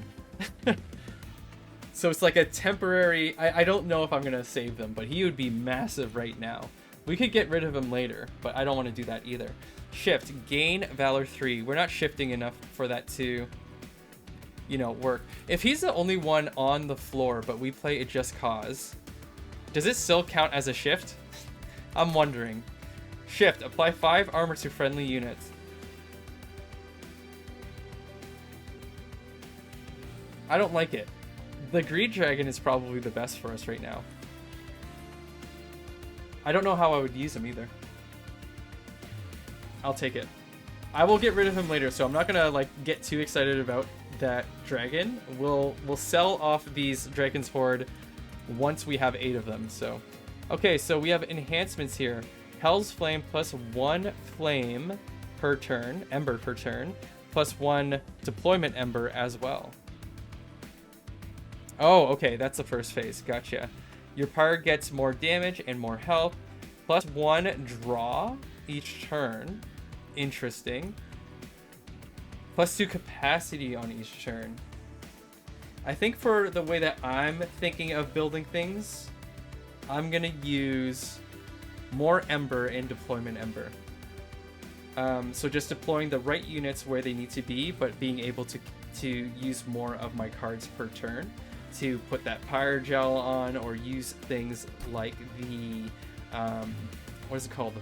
So it's like a temporary... I don't know if I'm gonna save them, but he would be massive right now. We could get rid of him later, but I don't want to do that either. Shift, gain Valor 3. We're not shifting enough for that to, you know, work. If he's the only one on the floor, but we play a Just Cause, does it still count as a shift? I'm wondering. Shift, apply 5 armor to friendly units. I don't like it. The Greed Dragon is probably the best for us right now. I don't know how I would use him either. I'll take it. I will get rid of him later, so I'm not gonna like get too excited about that dragon. We'll sell off these Dragon's Horde once we have 8 of them. So, okay, so we have enhancements here. Hell's Flame +1 flame per turn, ember per turn, +1 deployment ember as well. Oh, okay, that's the first phase. Gotcha. Your Pyre gets more damage and more health. +1 draw each turn. Interesting. +2 capacity on each turn. I think for the way that I'm thinking of building things, I'm going to use more Ember and deployment Ember. So just deploying the right units where they need to be, but being able to use more of my cards per turn to put that Pyre Gel on, or use things like the, what is it called?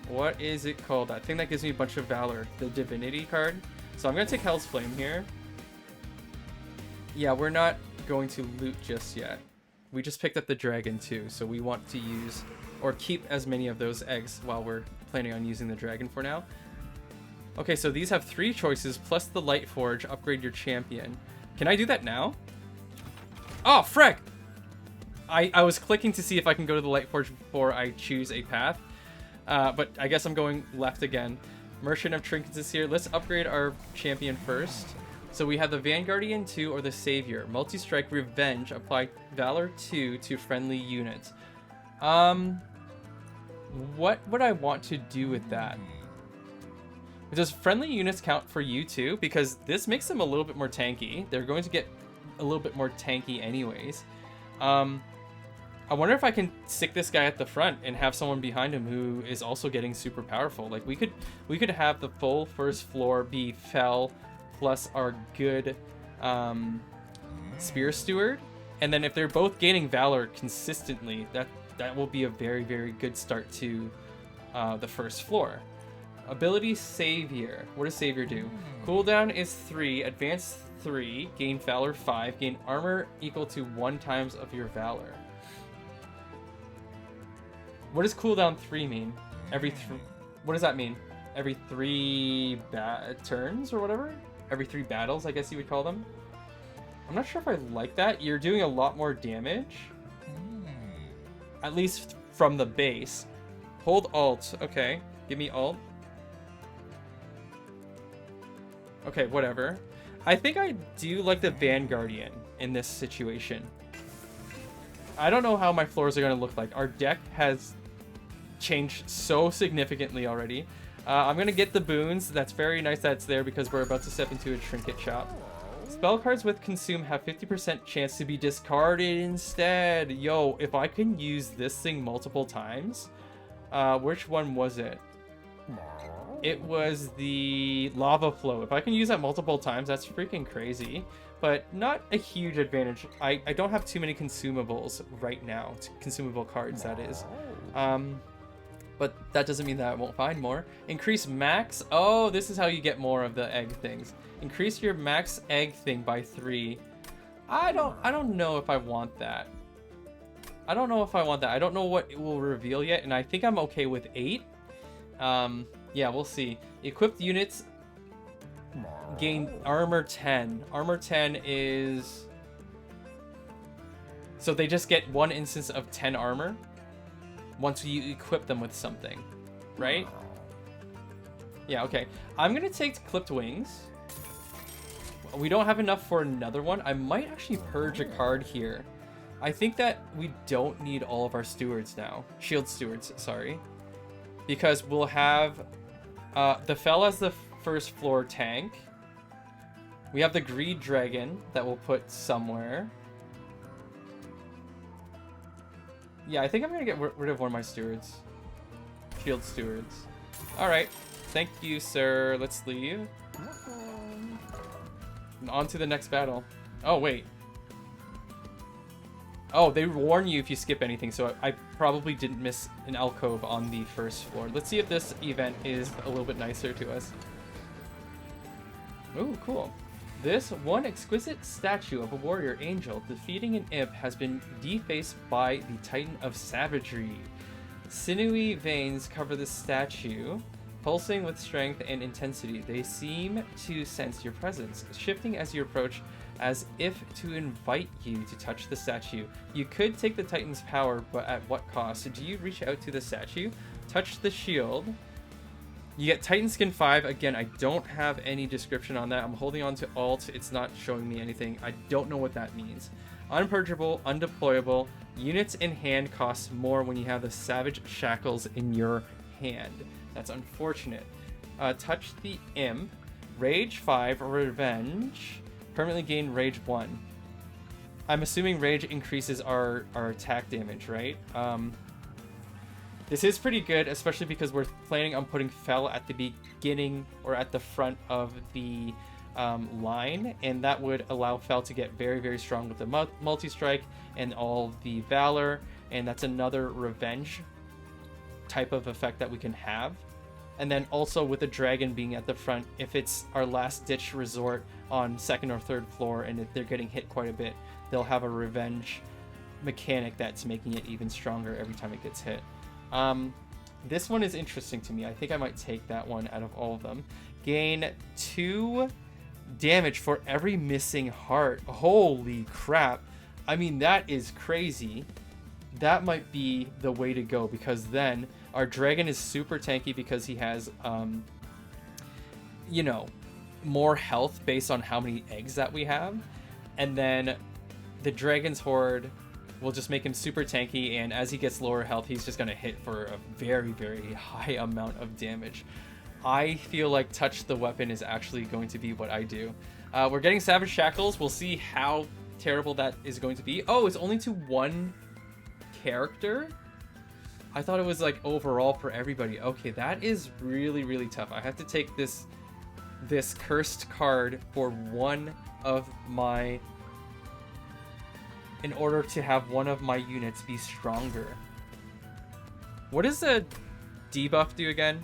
What is it called? That thing that gives me a bunch of Valor, the Divinity card. So I'm going to take Hell's Flame here. Yeah, we're not going to loot just yet. We just picked up the dragon too, so we want to use or keep as many of those eggs while we're planning on using the dragon for now. Okay, so these have 3 choices plus the light forge. Upgrade your champion. Can I do that now? Oh, frick! I was clicking to see if I can go to the light forge before I choose a path, but I guess I'm going left again. Merchant of Trinkets is here. Let's upgrade our champion first. So we have the Vanguardian 2 or the Savior. Multi-strike Revenge. Apply Valor 2 to friendly units. What would I want to do with that? Does friendly units count for you too? Because this makes them a little bit more tanky. They're going to get a little bit more tanky anyways. I wonder if I can stick this guy at the front and have someone behind him who is also getting super powerful. Like we could have the full first floor be Fel plus our good Spear Steward, and then if they're both gaining Valor consistently, that will be a very, very good start to the first floor. Ability Savior. What does Savior do? Cooldown is 3, advance 3, gain Valor 5, gain armor equal to 1 times of your Valor. What does cooldown 3 mean? What does that mean? Every 3 turns or whatever? Every 3 battles, I guess you would call them. I'm not sure if I like that. You're doing a lot more damage. At least from the base. Hold Alt. Okay. Give me Alt. Okay, whatever. I think I do like the Vanguardian in this situation. I don't know how my floors are going to look like. Our deck has changed so significantly already. I'm going to get the boons. That's very nice that it's there because we're about to step into a trinket shop. Spell cards with Consume have 50% chance to be discarded instead. Yo, if I can use this thing multiple times. Which one was it? It was the Lava Flow. If I can use that multiple times, that's freaking crazy. But not a huge advantage. I don't have too many consumables right now. Consumable cards, that is. But that doesn't mean that I won't find more. Increase max. Oh, this is how you get more of the egg things. Increase your max egg thing by 3. I don't know if I want that. I don't know if I want that. I don't know what it will reveal yet, and I think I'm okay with 8. Yeah, we'll see. Equipped units gain armor 10. Armor 10 is... So they just get 1 instance of 10 armor once you equip them with something, right? Yeah, okay. I'm gonna take Clipped Wings. We don't have enough for another one. I might actually purge a card here. I think that we don't need all of our stewards now. Shield stewards, sorry. Because we'll have the Fel as the first floor tank. We have the Greed Dragon that we'll put somewhere. Yeah, I think I'm going to get rid of one of my stewards. Shield stewards. Alright. Thank you, sir. Let's leave. And on to the next battle. Oh, wait. Oh, they warn you if you skip anything, so I probably didn't miss an alcove on the first floor. Let's see if this event is a little bit nicer to us. Ooh, cool. This one exquisite statue of a warrior angel defeating an imp has been defaced by the Titan of Savagery. Sinewy veins cover the statue, pulsing with strength and intensity. They seem to sense your presence, shifting as you approach as if to invite you to touch the statue. You could take the Titan's power, but at what cost? Do you reach out to the statue? Touch the shield. You get Titan Skin 5. Again, I don't have any description on that. I'm holding on to Alt. It's not showing me anything. I don't know what that means. Unpurgeable, undeployable. Units in hand cost more when you have the Savage Shackles in your hand. That's unfortunate. Touch the Imp. Rage 5, Revenge. Permanently gain Rage 1. I'm assuming Rage increases our attack damage, right? This is pretty good, especially because we're planning on putting Fel at the beginning or at the front of the line, and that would allow Fel to get very, very strong with the multi-strike and all the Valor, and that's another Revenge type of effect that we can have. And then also with the Dragon being at the front, if it's our last-ditch resort, on second or third floor, and if they're getting hit quite a bit, they'll have a revenge mechanic that's making it even stronger every time it gets hit. This one is interesting to me. I think I might take that one out of all of them. Gain 2 damage for every missing heart. Holy crap. I mean, that is crazy. That might be the way to go, because then our dragon is super tanky because he has, you know, more health based on how many eggs that we have. And then the dragon's horde will just make him super tanky, and as he gets lower health, he's just going to hit for a very, very high amount of damage. I feel like touch the weapon is actually going to be what I do. We're getting Savage Shackles. We'll see how terrible that is going to be. Oh, it's only to one character? I thought it was like overall for everybody. Okay, that is really, really tough. I have to take this cursed card for one of my... in order to have one of my units be stronger. What does the debuff do again?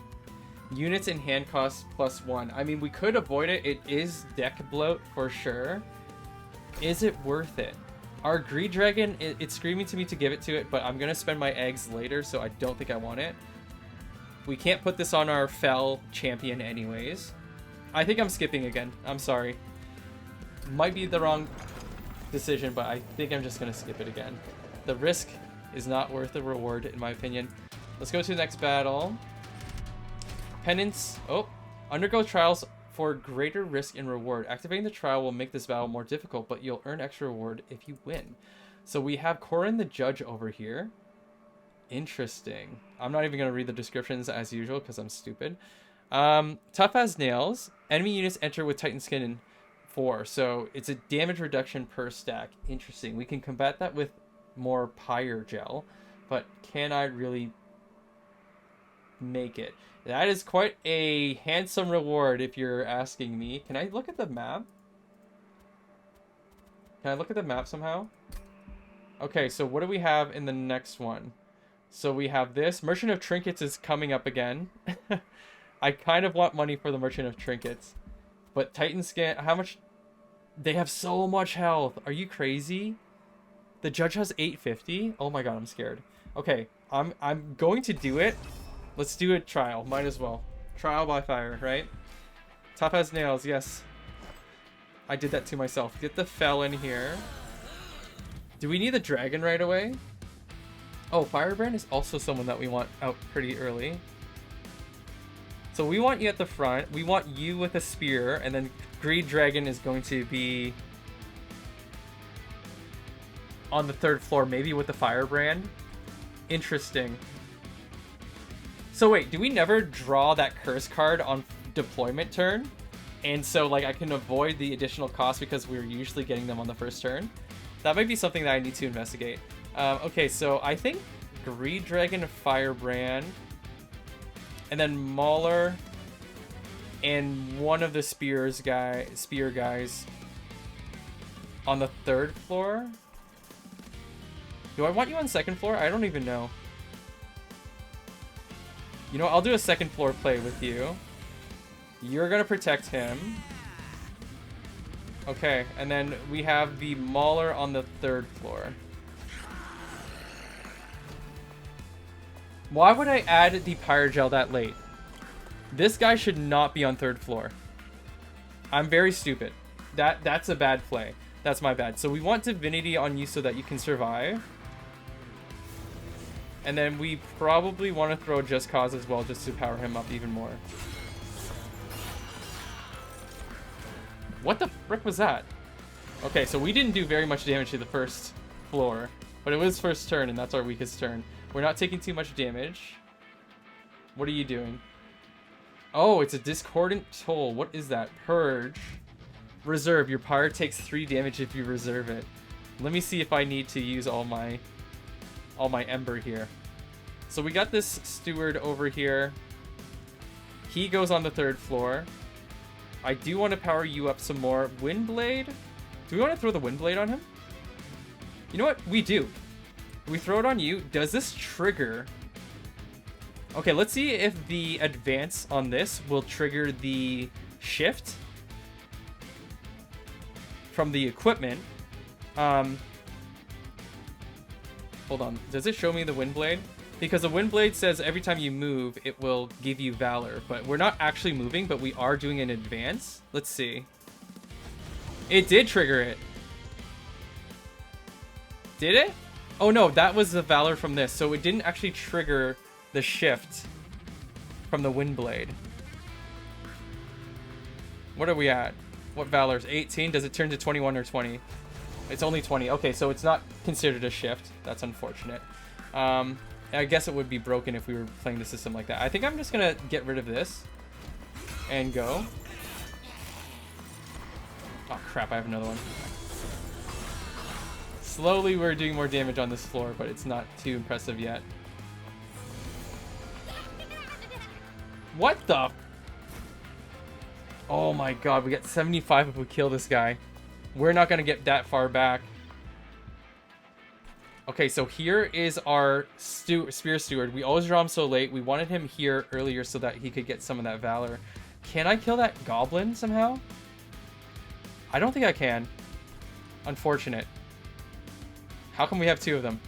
Units in hand cost +1. I mean, we could avoid it. It is deck bloat for sure. Is it worth it? Our Greed Dragon, it's screaming to me to give it to it, but I'm going to spend my eggs later, so I don't think I want it. We can't put this on our Fell champion anyways. I think I'm skipping again. I'm sorry. Might be the wrong decision, but I think I'm just going to skip it again. The risk is not worth the reward, in my opinion. Let's go to the next battle. Penance. Oh, undergo trials for greater risk and reward. Activating the trial will make this battle more difficult, but you'll earn extra reward if you win. So we have Corin the Judge over here. Interesting. I'm not even going to read the descriptions as usual because I'm stupid. Tough as nails. Enemy units enter with Titan Skin in 4. So it's a damage reduction per stack. Interesting. We can combat that with more Pyre gel, but can I really make it? That is quite a handsome reward if you're asking me. Can I look at the map? Can I look at the map somehow? Okay, so what do we have in the next one? So we have this. Merchant of Trinkets is coming up again. I kind of want money for the Merchant of Trinkets. But Titan Skin, how much? They have so much health. Are you crazy? The judge has 850. Oh my god, I'm scared. Okay, I'm going to do it. Let's do a trial. Might as well. Trial by fire, right? Tough as nails, yes. I did that to myself. Get the Fell in here. Do we need the dragon right away? Oh, Firebrand is also someone that we want out pretty early. So we want you at the front. We want you with a spear, and then Greed Dragon is going to be on the 3rd floor, maybe with the Firebrand. Interesting. So wait, do we never draw that curse card on deployment turn? And so like I can avoid the additional cost because we're usually getting them on the 1st turn? That might be something that I need to investigate. Okay, so I think Greed Dragon, Firebrand, and then Mauler, and one of the spear guys on the 3rd floor. Do I want you on 2nd floor? I don't even know. You know, I'll do a 2nd floor play with you. You're gonna protect him. Okay, and then we have the Mauler on the 3rd floor. Why would I add the Pyre Gel that late? This guy should not be on 3rd floor. I'm very stupid. That's a bad play. That's my bad. So we want Divinity on you so that you can survive. And then we probably want to throw Just Cause as well, just to power him up even more. What the frick was that? Okay, so we didn't do very much damage to the 1st floor, but it was 1st turn, and that's our weakest turn. We're not taking too much damage. What are you doing? Oh, it's a Discordant Toll. What is that? Purge. Reserve. Your Pyre takes 3 damage if you reserve it. Let me see if I need to use all my Ember here. So we got this Steward over here. He goes on the 3rd floor. I do want to power you up some more. Windblade? Do we want to throw the Windblade on him? You know what? We do. We throw it on you. Does this trigger? Okay, let's see if the advance on this will trigger the shift. from the equipment. Hold on. Does it show me the wind blade? Because the wind blade says every time you move, it will give you valor. But we're not actually moving, but we are doing an advance. Let's see. It did trigger it. Did it? Oh no, that was the valor from this. So it didn't actually trigger the shift from the wind blade. What are we at? What valor's 18? Does it turn to 21 or 20? It's only 20. Okay, so it's not considered a shift. That's unfortunate. I guess it would be broken if we were playing the system like that. I think I'm just gonna get rid of this and go. Oh crap, I have another one. Slowly we're doing more damage on this floor, but it's not too impressive yet. What the? Oh my god, we get 75 if we kill this guy. We're not gonna get that far back. Okay, so here is our Spear Steward. We always draw him so late. We wanted him here earlier so that he could get some of that valor. Can I kill that goblin somehow? I don't think I can. Unfortunate. How come we have two of them?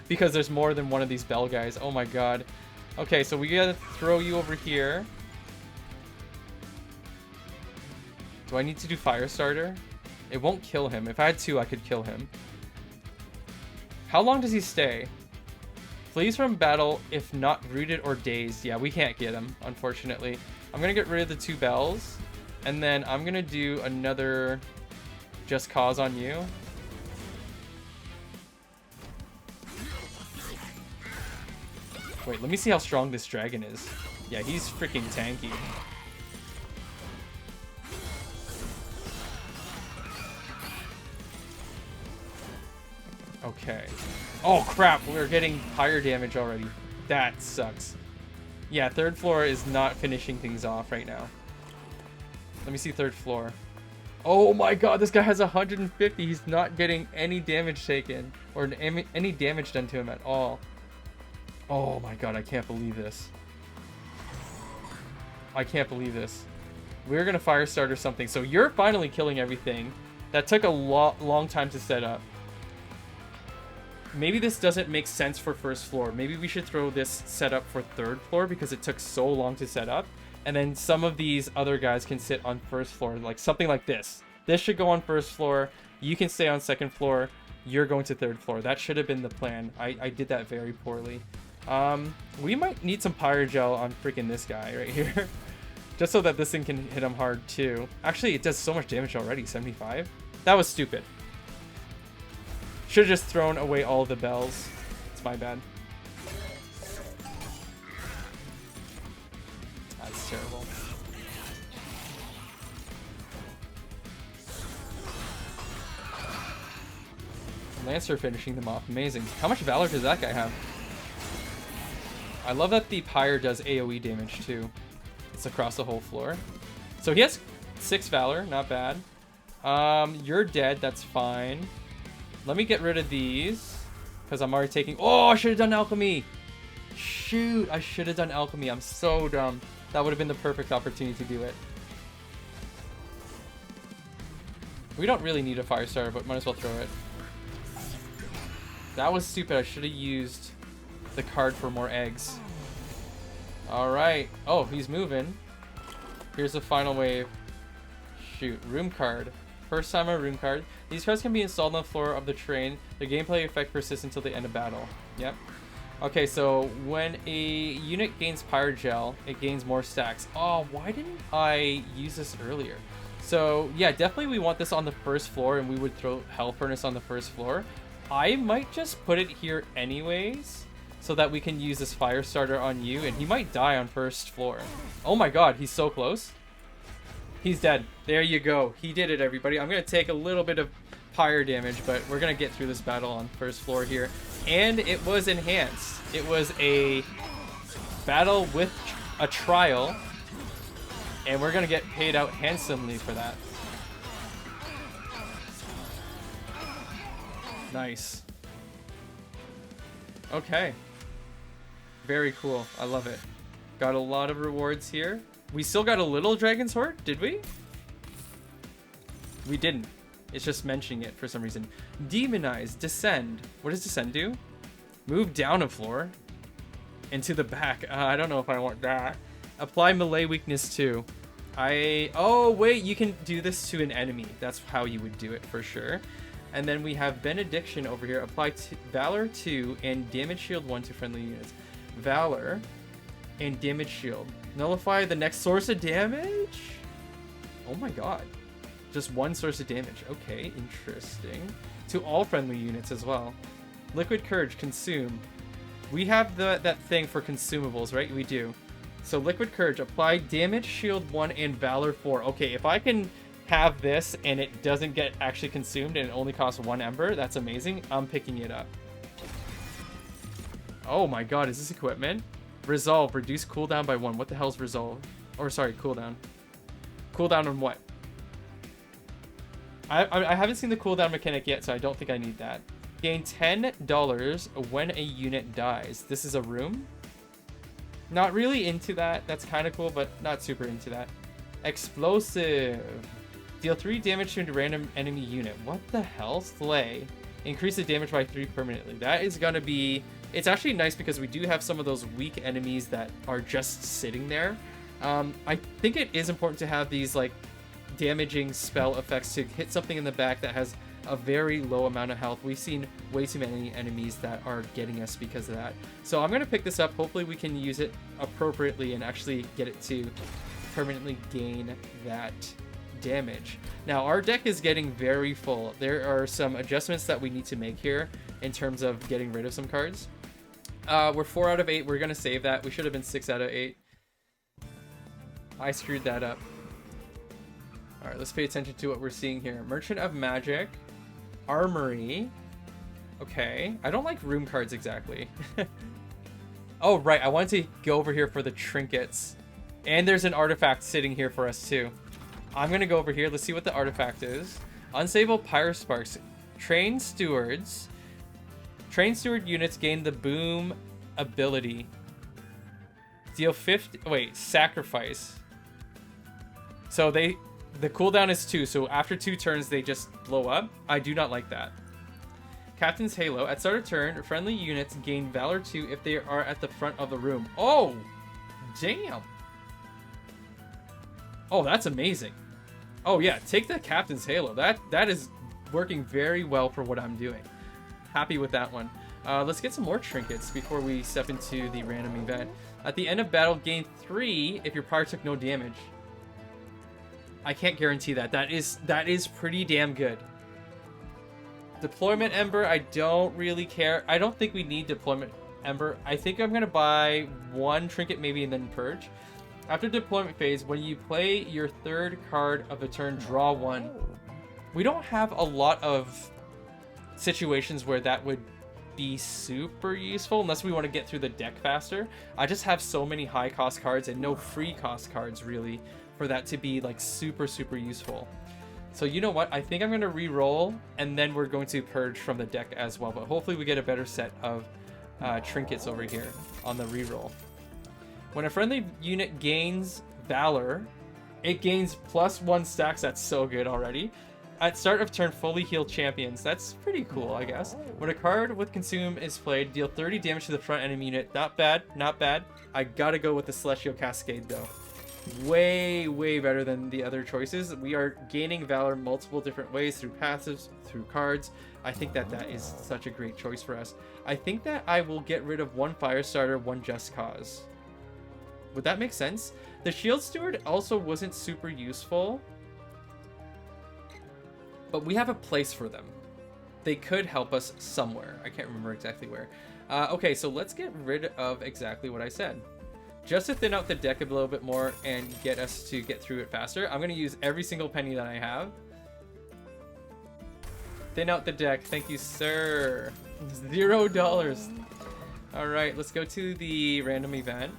Because there's more than one of these bell guys. Oh my god. Okay, so we gotta throw you over here. Do I need to do Firestarter? It won't kill him. If I had two, I could kill him. How long does he stay? Flees from battle if not rooted or dazed. Yeah, we can't get him, unfortunately. I'm gonna get rid of the two bells. And then I'm gonna do another Just Cause on you. Wait, let me see how strong this dragon is. Yeah, he's freaking tanky. Okay. Oh crap, we're getting higher damage already. That sucks. Yeah, third floor is not finishing things off right now. Let me see third floor. Oh my god, this guy has 150. He's not getting any damage taken. Or any damage done to him at all. Oh my god, I can't believe this. I can't believe this. We're gonna Firestarter something. So you're finally killing everything. That took a long time to set up. Maybe this doesn't make sense for first floor. Maybe we should throw this setup for third floor because it took so long to set up. And then some of these other guys can sit on first floor, like something like this. This should go on first floor. You can stay on second floor. You're going to third floor. That should have been the plan. I did that very poorly. We might need some Pyre Gel on freaking this guy right here. Just so that this thing can hit him hard too. Actually, it does so much damage already, 75. That was stupid. Should have just thrown away all the bells. It's my bad. That's terrible. Lancer finishing them off. Amazing. How much valor does that guy have? I love that the Pyre does AoE damage too. It's across the whole floor. So he has 6 valor. Not bad. You're dead. That's fine. Let me get rid of these because I'm already taking... Oh, I should have done alchemy. Shoot, I should have done alchemy. I'm so dumb. That would have been the perfect opportunity to do it. We don't really need a Firestarter, but might as well throw it. That was stupid. I should have used the card for more eggs. All right. Oh, he's moving. Here's the final wave. Shoot, room card. First time a room card. These cards can be installed on the floor of the train. The gameplay effect persists until the end of battle. Yep. Okay, so when a unit gains Pyre Gel, it gains more stacks. Oh, why didn't I use this earlier? So yeah, definitely we want this on the first floor, and we would throw Hell Furnace on the first floor. I might just put it here anyways, so that we can use this Firestarter on you, and he might die on first floor. Oh my god, he's so close. He's dead. There you go. He did it, everybody. I'm going to take a little bit of Pyre damage, but we're going to get through this battle on first floor here. And it was enhanced. It was a battle with a trial, and we're going to get paid out handsomely for that. Nice. Okay. Very cool. I love it. Got a lot of rewards here. We still got a little Dragon's Horde, did we? We didn't. It's just mentioning it for some reason. Demonize, descend. What does descend do? Move down a floor into the back. I don't know if I want that. Apply melee weakness too. Oh wait, you can do this to an enemy. That's how you would do it for sure. And then we have benediction over here. Apply valor 2 and damage shield 1 to friendly units. Valor and damage shield. Nullify the next source of damage? Oh my god. Just one source of damage. Okay, interesting. To all friendly units as well. Liquid Courage, consume. We have that thing for consumables, right? We do. So Liquid Courage, apply damage shield 1 and valor 4. Okay, if I can have this and it doesn't get actually consumed and it only costs 1 ember, that's amazing. I'm picking it up. Oh my god, is this equipment? Resolve, reduce cooldown by 1. What the hell's resolve? Or sorry, cooldown. Cooldown on what? I haven't seen the cooldown mechanic yet, so I don't think I need that. Gain $10 when a unit dies. This is a room? Not really into that. That's kind of cool, but not super into that. Explosive. Deal 3 damage to a random enemy unit. What the hell? Slay. Increase the damage by 3 permanently. That is going to be... It's actually nice because we do have some of those weak enemies that are just sitting there. I think it is important to have these like damaging spell effects to hit something in the back that has a very low amount of health. We've seen way too many enemies that are getting us because of that. So I'm going to pick this up. Hopefully we can use it appropriately and actually get it to permanently gain that damage. Now our deck is getting very full. There are some adjustments that we need to make here in terms of getting rid of some cards. We're 4 out of 8. We're going to save that. We should have been 6 out of 8. I screwed that up. All right, let's pay attention to what we're seeing here. Merchant of Magic. Armory. Okay. I don't like room cards exactly. Oh, right. I wanted to go over here for the trinkets. And there's an artifact sitting here for us too. I'm going to go over here. Let's see what the artifact is. Unstable Pyre Sparks. Train Stewards. Train Steward units gain the Boom ability. Deal 50... Wait, sacrifice. So the cooldown is 2, so after 2 turns they just blow up. I do not like that. Captain's Halo. At start of turn, friendly units gain Valor 2 if they are at the front of the room. Oh! Damn! Oh, that's amazing. Oh yeah, take the Captain's Halo. That is working very well for what I'm doing. Happy with that one. Let's get some more trinkets before we step into the random event. At the end of battle, gain 3 if your Pyre took no damage. I can't guarantee that. That is pretty damn good. Deployment Ember, I don't really care. I don't think we need Deployment Ember. I think I'm going to buy 1 trinket maybe and then purge. After deployment phase, when you play your 3rd card of the turn, draw 1. We don't have a lot of situations where that would be super useful unless we want to get through the deck faster. I just have so many high cost cards and no free cost cards really for that to be like super useful. So you know what, I think I'm going to re-roll and then we're going to purge from the deck as well, but hopefully we get a better set of trinkets over here on the re-roll. When a friendly unit gains Valor, it gains +1 stacks. That's so good already. At start of turn, fully healed champions. That's pretty cool, I guess. When a card with Consume is played, deal 30 damage to the front enemy unit. Not bad, not bad. I gotta go with the Celestial Cascade, though. Way better than the other choices. We are gaining Valor multiple different ways, through passives, through cards. I think that is such a great choice for us. I think that I will get rid of 1 Firestarter, 1 Just Cause. Would that make sense? The Shield Steward also wasn't super useful, but we have a place for them. They could help us somewhere. I can't remember exactly where. Okay, so let's get rid of exactly what I said. Just to thin out the deck a little bit more and get us to get through it faster, I'm going to use every single penny that I have. Thin out the deck. Thank you, sir. $0. All right, let's go to the random event.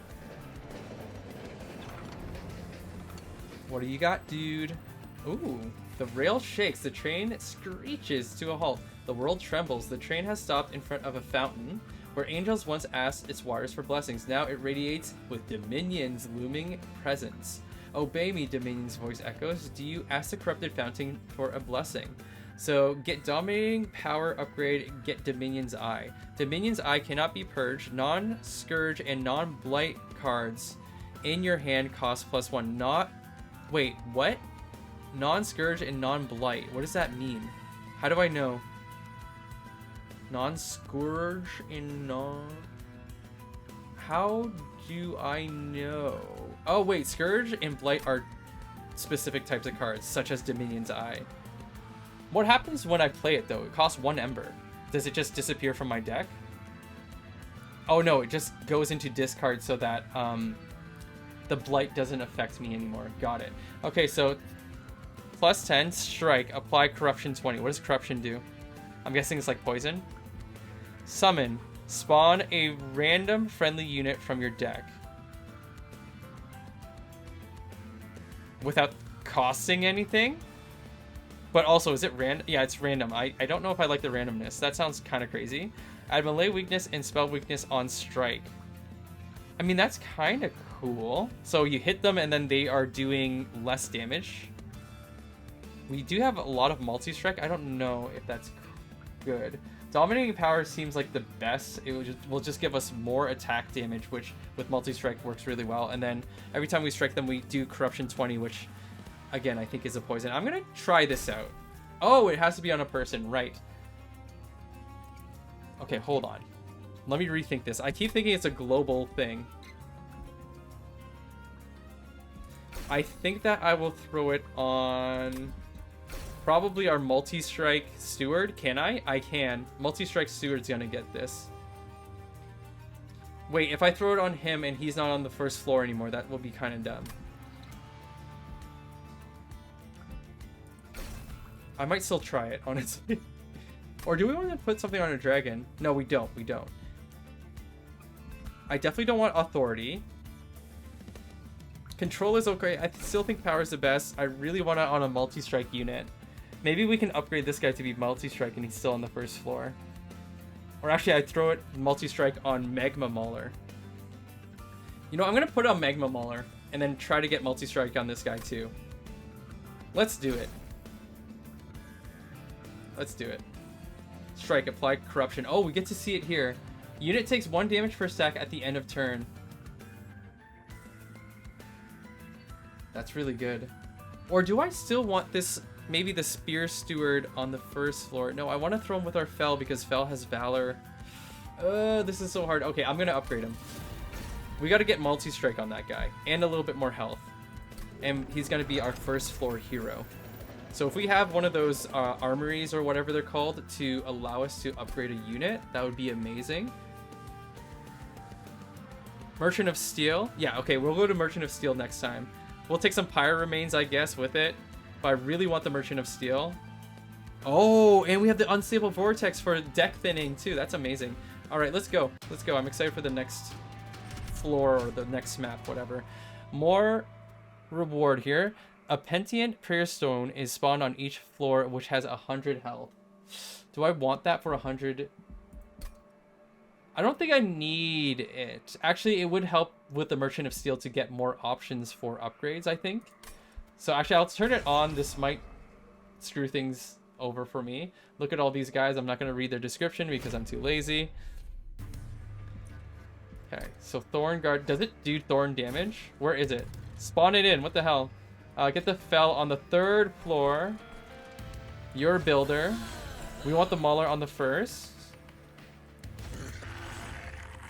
What do you got, dude? Ooh. The rail shakes, the train screeches to a halt. The world trembles. The train has stopped in front of a fountain where angels once asked its waters for blessings. Now it radiates with Dominion's looming presence. Obey me, Dominion's voice echoes. Do you ask the corrupted fountain for a blessing? So get Dominating Power upgrade, get Dominion's Eye. Dominion's Eye cannot be purged. Non-Scourge and non-Blight cards in your hand cost +1. Not... Wait, what? Non-Scourge and non-Blight. What does that mean? How do I know? Non-Scourge and non... How do I know? Oh, wait. Scourge and Blight are specific types of cards, such as Dominion's Eye. What happens when I play it, though? It costs 1 Ember. Does it just disappear from my deck? Oh, no. It just goes into discard so that the Blight doesn't affect me anymore. Got it. Okay, so +10, strike, apply Corruption 20. What does Corruption do? I'm guessing it's like poison. Summon. Spawn a random friendly unit from your deck. Without costing anything? But also, is it random? Yeah, it's random. I don't know if I like the randomness. That sounds kind of crazy. Add melee weakness and spell weakness on strike. I mean, that's kind of cool. So you hit them and then they are doing less damage. We do have a lot of multi-strike. I don't know if that's good. Dominating Power seems like the best. It will just give us more attack damage, which with multi-strike works really well. And then every time we strike them, we do Corruption 20, which again, I think is a poison. I'm going to try this out. Oh, it has to be on a person, right. Okay, hold on. Let me rethink this. I keep thinking it's a global thing. I think that I will throw it on... Probably our multi-strike steward. Can I? I can. Multi-strike steward's gonna get this. Wait, if I throw it on him and he's not on the first floor anymore, that will be kind of dumb. I might still try it, honestly. Or do we want to put something on a dragon? No, we don't. We don't. I definitely don't want authority. Control is okay. I still think power is the best. I really want it on a multi-strike unit. Maybe we can upgrade this guy to be multi-strike and he's still on the first floor. Or actually, I throw it multi-strike on Magma Mauler. You know, I'm going to put it on Magma Mauler and then try to get multi-strike on this guy too. Let's do it. Let's do it. Strike, apply Corruption. Oh, we get to see it here. Unit takes 1 damage per stack at the end of turn. That's really good. Or do I still want this... Maybe the Spear Steward on the first floor. No, I want to throw him with our Fel because Fel has Valor. This is so hard. Okay, I'm going to upgrade him. We got to get multi-strike on that guy. And a little bit more health. And he's going to be our first floor hero. So if we have one of those armories or whatever they're called to allow us to upgrade a unit, that would be amazing. Merchant of Steel. Yeah, okay, we'll go to Merchant of Steel next time. We'll take some Pyre remains, I guess, with it. But I really want the Merchant of Steel. Oh, and we have the Unstable Vortex for deck thinning, too. That's amazing. All right, let's go. Let's go. I'm excited for the next floor or the next map, whatever. More reward here. A Pentient Prayer Stone is spawned on each floor, which has 100 health. Do I want that for 100? I don't think I need it. Actually, it would help with the Merchant of Steel to get more options for upgrades, I think. So actually, I'll turn it on. This might screw things over for me. Look at all these guys. I'm not going to read their description because I'm too lazy. Okay, so Thorn Guard. Does it do Thorn damage? Where is it? Spawn it in. What the hell? Get the Fel on the 3rd floor. You're a builder. We want the Mauler on the 1st.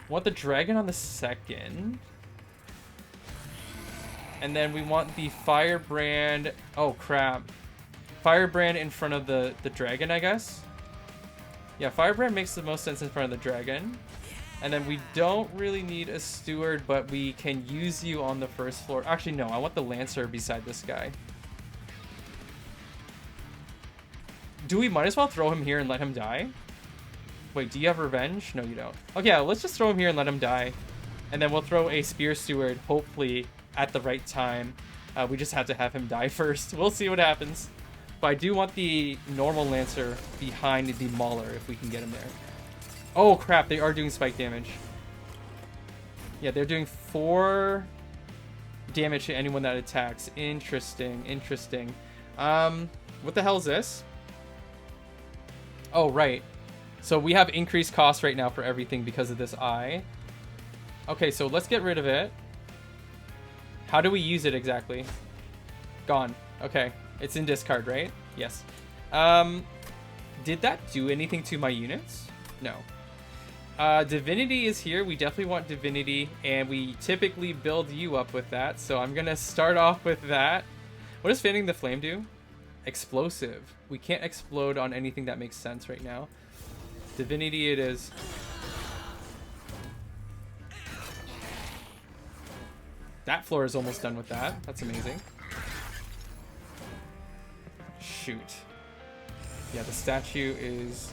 Want the Dragon on the 2nd. And then we want the Firebrand. Oh, crap. Firebrand in front of the dragon, I guess. Yeah, Firebrand makes the most sense in front of the dragon. And then we don't really need a steward, but we can use you on the 1st floor. Actually, no. I want the Lancer beside this guy. Do we might as well throw him here and let him die? Wait, do you have revenge? No, you don't. Okay, yeah, let's just throw him here and let him die. And then we'll throw a Spear Steward, hopefully, at the right time. We just have to have him die first. We'll see what happens. But I do want the normal Lancer behind the Mauler if we can get him there. Oh, crap. They are doing spike damage. Yeah, they're doing 4 damage to anyone that attacks. Interesting, interesting. What the hell is this? Oh, right. So we have increased costs right now for everything because of this eye. Okay, so let's get rid of it. How do we use it exactly? Gone. Okay. It's in discard, right? Yes. Did that do anything to my units? No. Divinity is here. We definitely want Divinity, and we typically build you up with that. So I'm going to start off with that. What does Fanning the Flame do? Explosive. We can't explode on anything that makes sense right now. Divinity it is. That floor is almost done with that. That's amazing. Shoot. Yeah, the statue is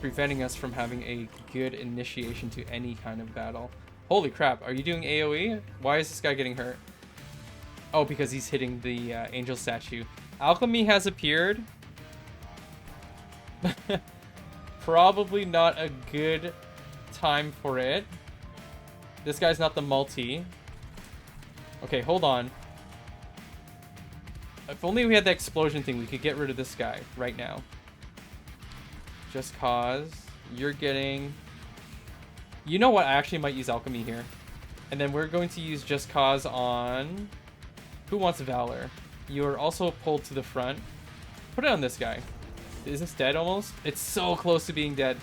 preventing us from having a good initiation to any kind of battle. Holy crap, are you doing AoE? Why is this guy getting hurt? Oh, because he's hitting the angel statue. Alchemy has appeared. Probably not a good time for it. This guy's not the multi. Okay, hold on. If only we had the explosion thing, we could get rid of this guy right now. Just cause. You're getting... You know what? I actually might use alchemy here. And then we're going to use just cause on... Who wants Valor? You're also pulled to the front. Put it on this guy. Is this dead almost? It's so close to being dead.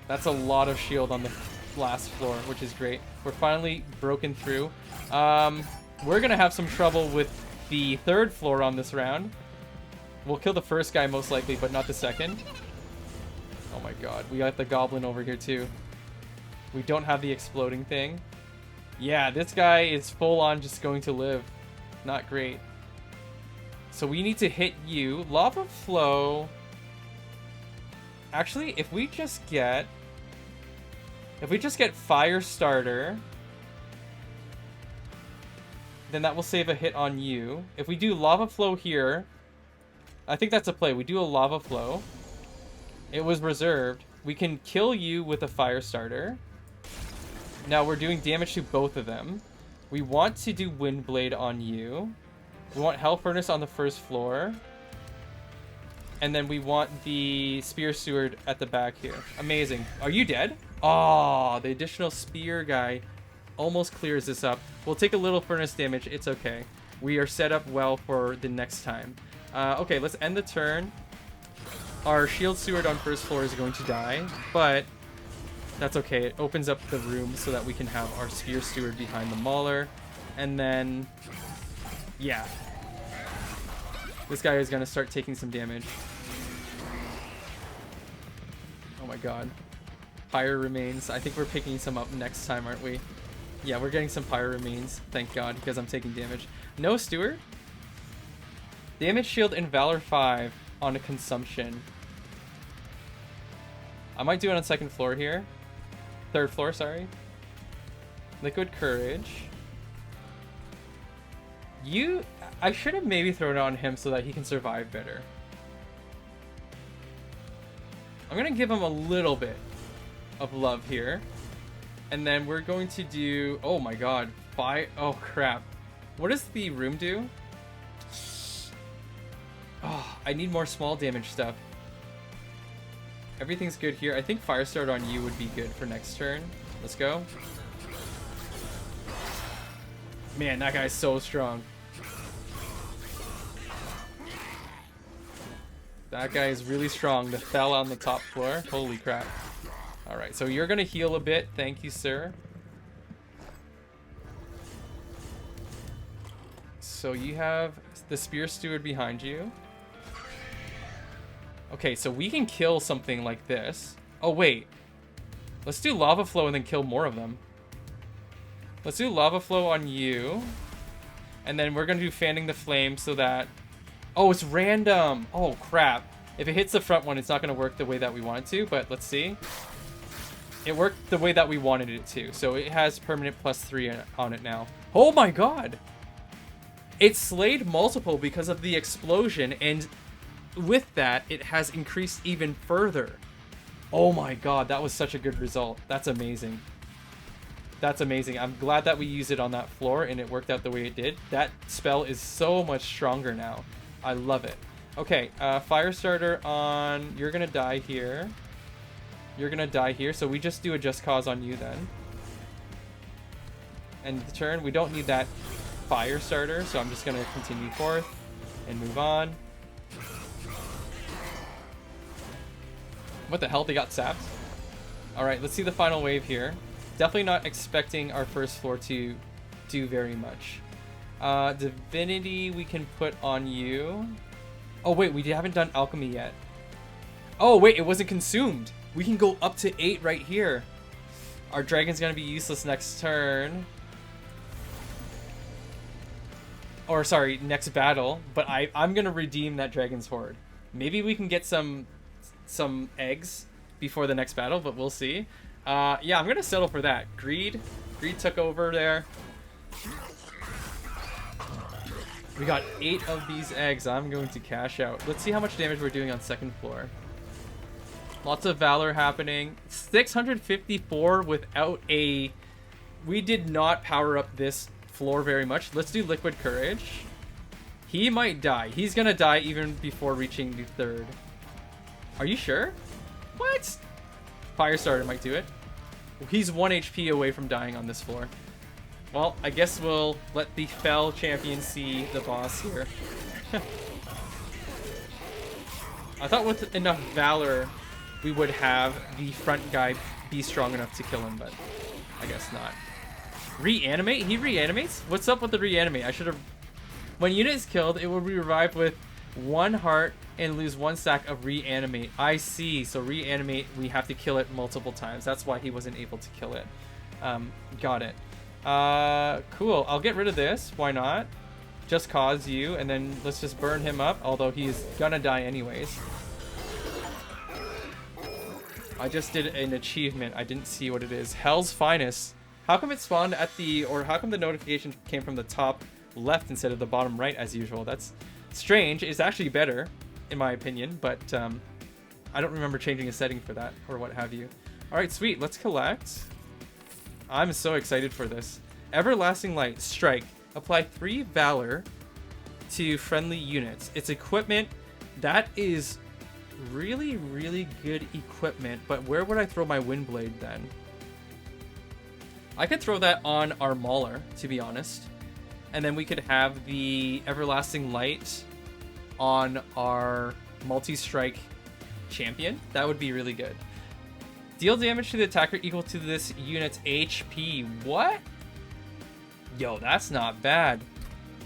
That's a lot of shield on the last floor, which is great. We're finally broken through. We're gonna have some trouble with the third floor on this round. We'll kill the first guy most likely, but not the second. Oh my god, we got the goblin over here too. We don't have the exploding thing. Yeah, this guy is full on just going to live. Not great. So we need to hit you. Lava flow. Actually, if we just get fire starter, then that will save a hit on you. If we do lava flow here, I think that's a play. We do a lava flow. It was reserved. We can kill you with a fire starter. Now we're doing damage to both of them. We want to do wind blade on you. We want hell furnace on the first floor. And then we want the spear steward at the back here. Amazing. Are you dead? Oh, the additional spear guy almost clears this up. We'll take a little furnace damage. It's okay. We are set up well for the next time. Okay, let's end the turn. Our shield steward on first floor is going to die, but that's okay. It opens up the room so that we can have our spear steward behind the mauler. And then, yeah. This guy is going to start taking some damage. Oh my god. Pyre remains. I think we're picking some up next time, aren't we? Yeah, we're getting some Pyre remains. Thank god, because I'm taking damage. No steward? Damage shield and Valor 5 on a consumption. I might do it on second floor here. Third floor, sorry. Liquid courage. I should have maybe thrown it on him so that he can survive better. I'm gonna give him a little bit of love here. And then we're going to do... Oh my god. Oh crap. What does the room do? Oh, I need more small damage stuff. Everything's good here. I think fire start on you would be good for next turn. Let's go. Man, that guy's so strong. That guy is really strong. The fell on the top floor. Holy crap. Alright, so you're going to heal a bit. Thank you, sir. So you have the spear steward behind you. Okay, so we can kill something like this. Oh, wait. Let's do lava flow and then kill more of them. Let's do lava flow on you. And then we're going to do fanning the flame so that... Oh, it's random. Oh, crap. If it hits the front one, it's not going to work the way that we want it to, but let's see. It worked the way that we wanted it to. So it has permanent +3 on it now. Oh my god. It slayed multiple because of the explosion, and with that, it has increased even further. Oh my god, that was such a good result. That's amazing. That's amazing. I'm glad that we used it on that floor and it worked out the way it did. That spell is so much stronger now. I love it. Okay, fire starter on... You're gonna die here. You're gonna die here, so we just do a just cause on you then. End the turn. We don't need that fire starter, so I'm just gonna continue forth and move on. What the hell? They got sapped? Alright, let's see the final wave here. Definitely not expecting our first floor to do very much. Divinity we can put on you. Oh wait, we haven't done alchemy yet. Oh wait, it wasn't consumed. We can go up to 8 right here. Our dragon's gonna be useless next turn. Or sorry, next battle. But I'm gonna redeem that dragon's horde. Maybe we can get some eggs before the next battle, but we'll see. Yeah, I'm gonna settle for that. Greed took over there. We got 8 of these eggs. I'm going to cash out. Let's see how much damage we're doing on second floor. Lots of valor happening. 654 without a... We did not power up this floor very much. Let's do liquid courage. He might die. He's gonna die even before reaching the third. Are you sure? What? Firestarter might do it. He's 1 HP away from dying on this floor. Well, I guess we'll let the Fell champion see the boss here. I thought with enough valor we would have the front guy be strong enough to kill him, but I guess not. Reanimate? He reanimates? What's up with the reanimate? I should have... When unit is killed, it will be revived with 1 heart and lose 1 stack of reanimate. I see. So reanimate, we have to kill it multiple times. That's why he wasn't able to kill it. Got it. Cool. I'll get rid of this. Why not? Just cause you, and then let's just burn him up, although he's gonna die anyways. I just did an achievement. I didn't see what it is. Hell's Finest. How come it spawned at the... Or how come the notification came from the top left instead of the bottom right as usual? That's strange. It's actually better, in my opinion, but I don't remember changing a setting for that or what have you. Alright, sweet. Let's collect. I'm so excited for this. Everlasting Light. Strike. Apply 3 Valor to friendly units. It's equipment. That is really, really good equipment, but where would I throw my Windblade then? I could throw that on our Mauler, to be honest. And then we could have the Everlasting Light on our multi-strike champion. That would be really good. Deal damage to the attacker equal to this unit's HP. What? Yo, that's not bad.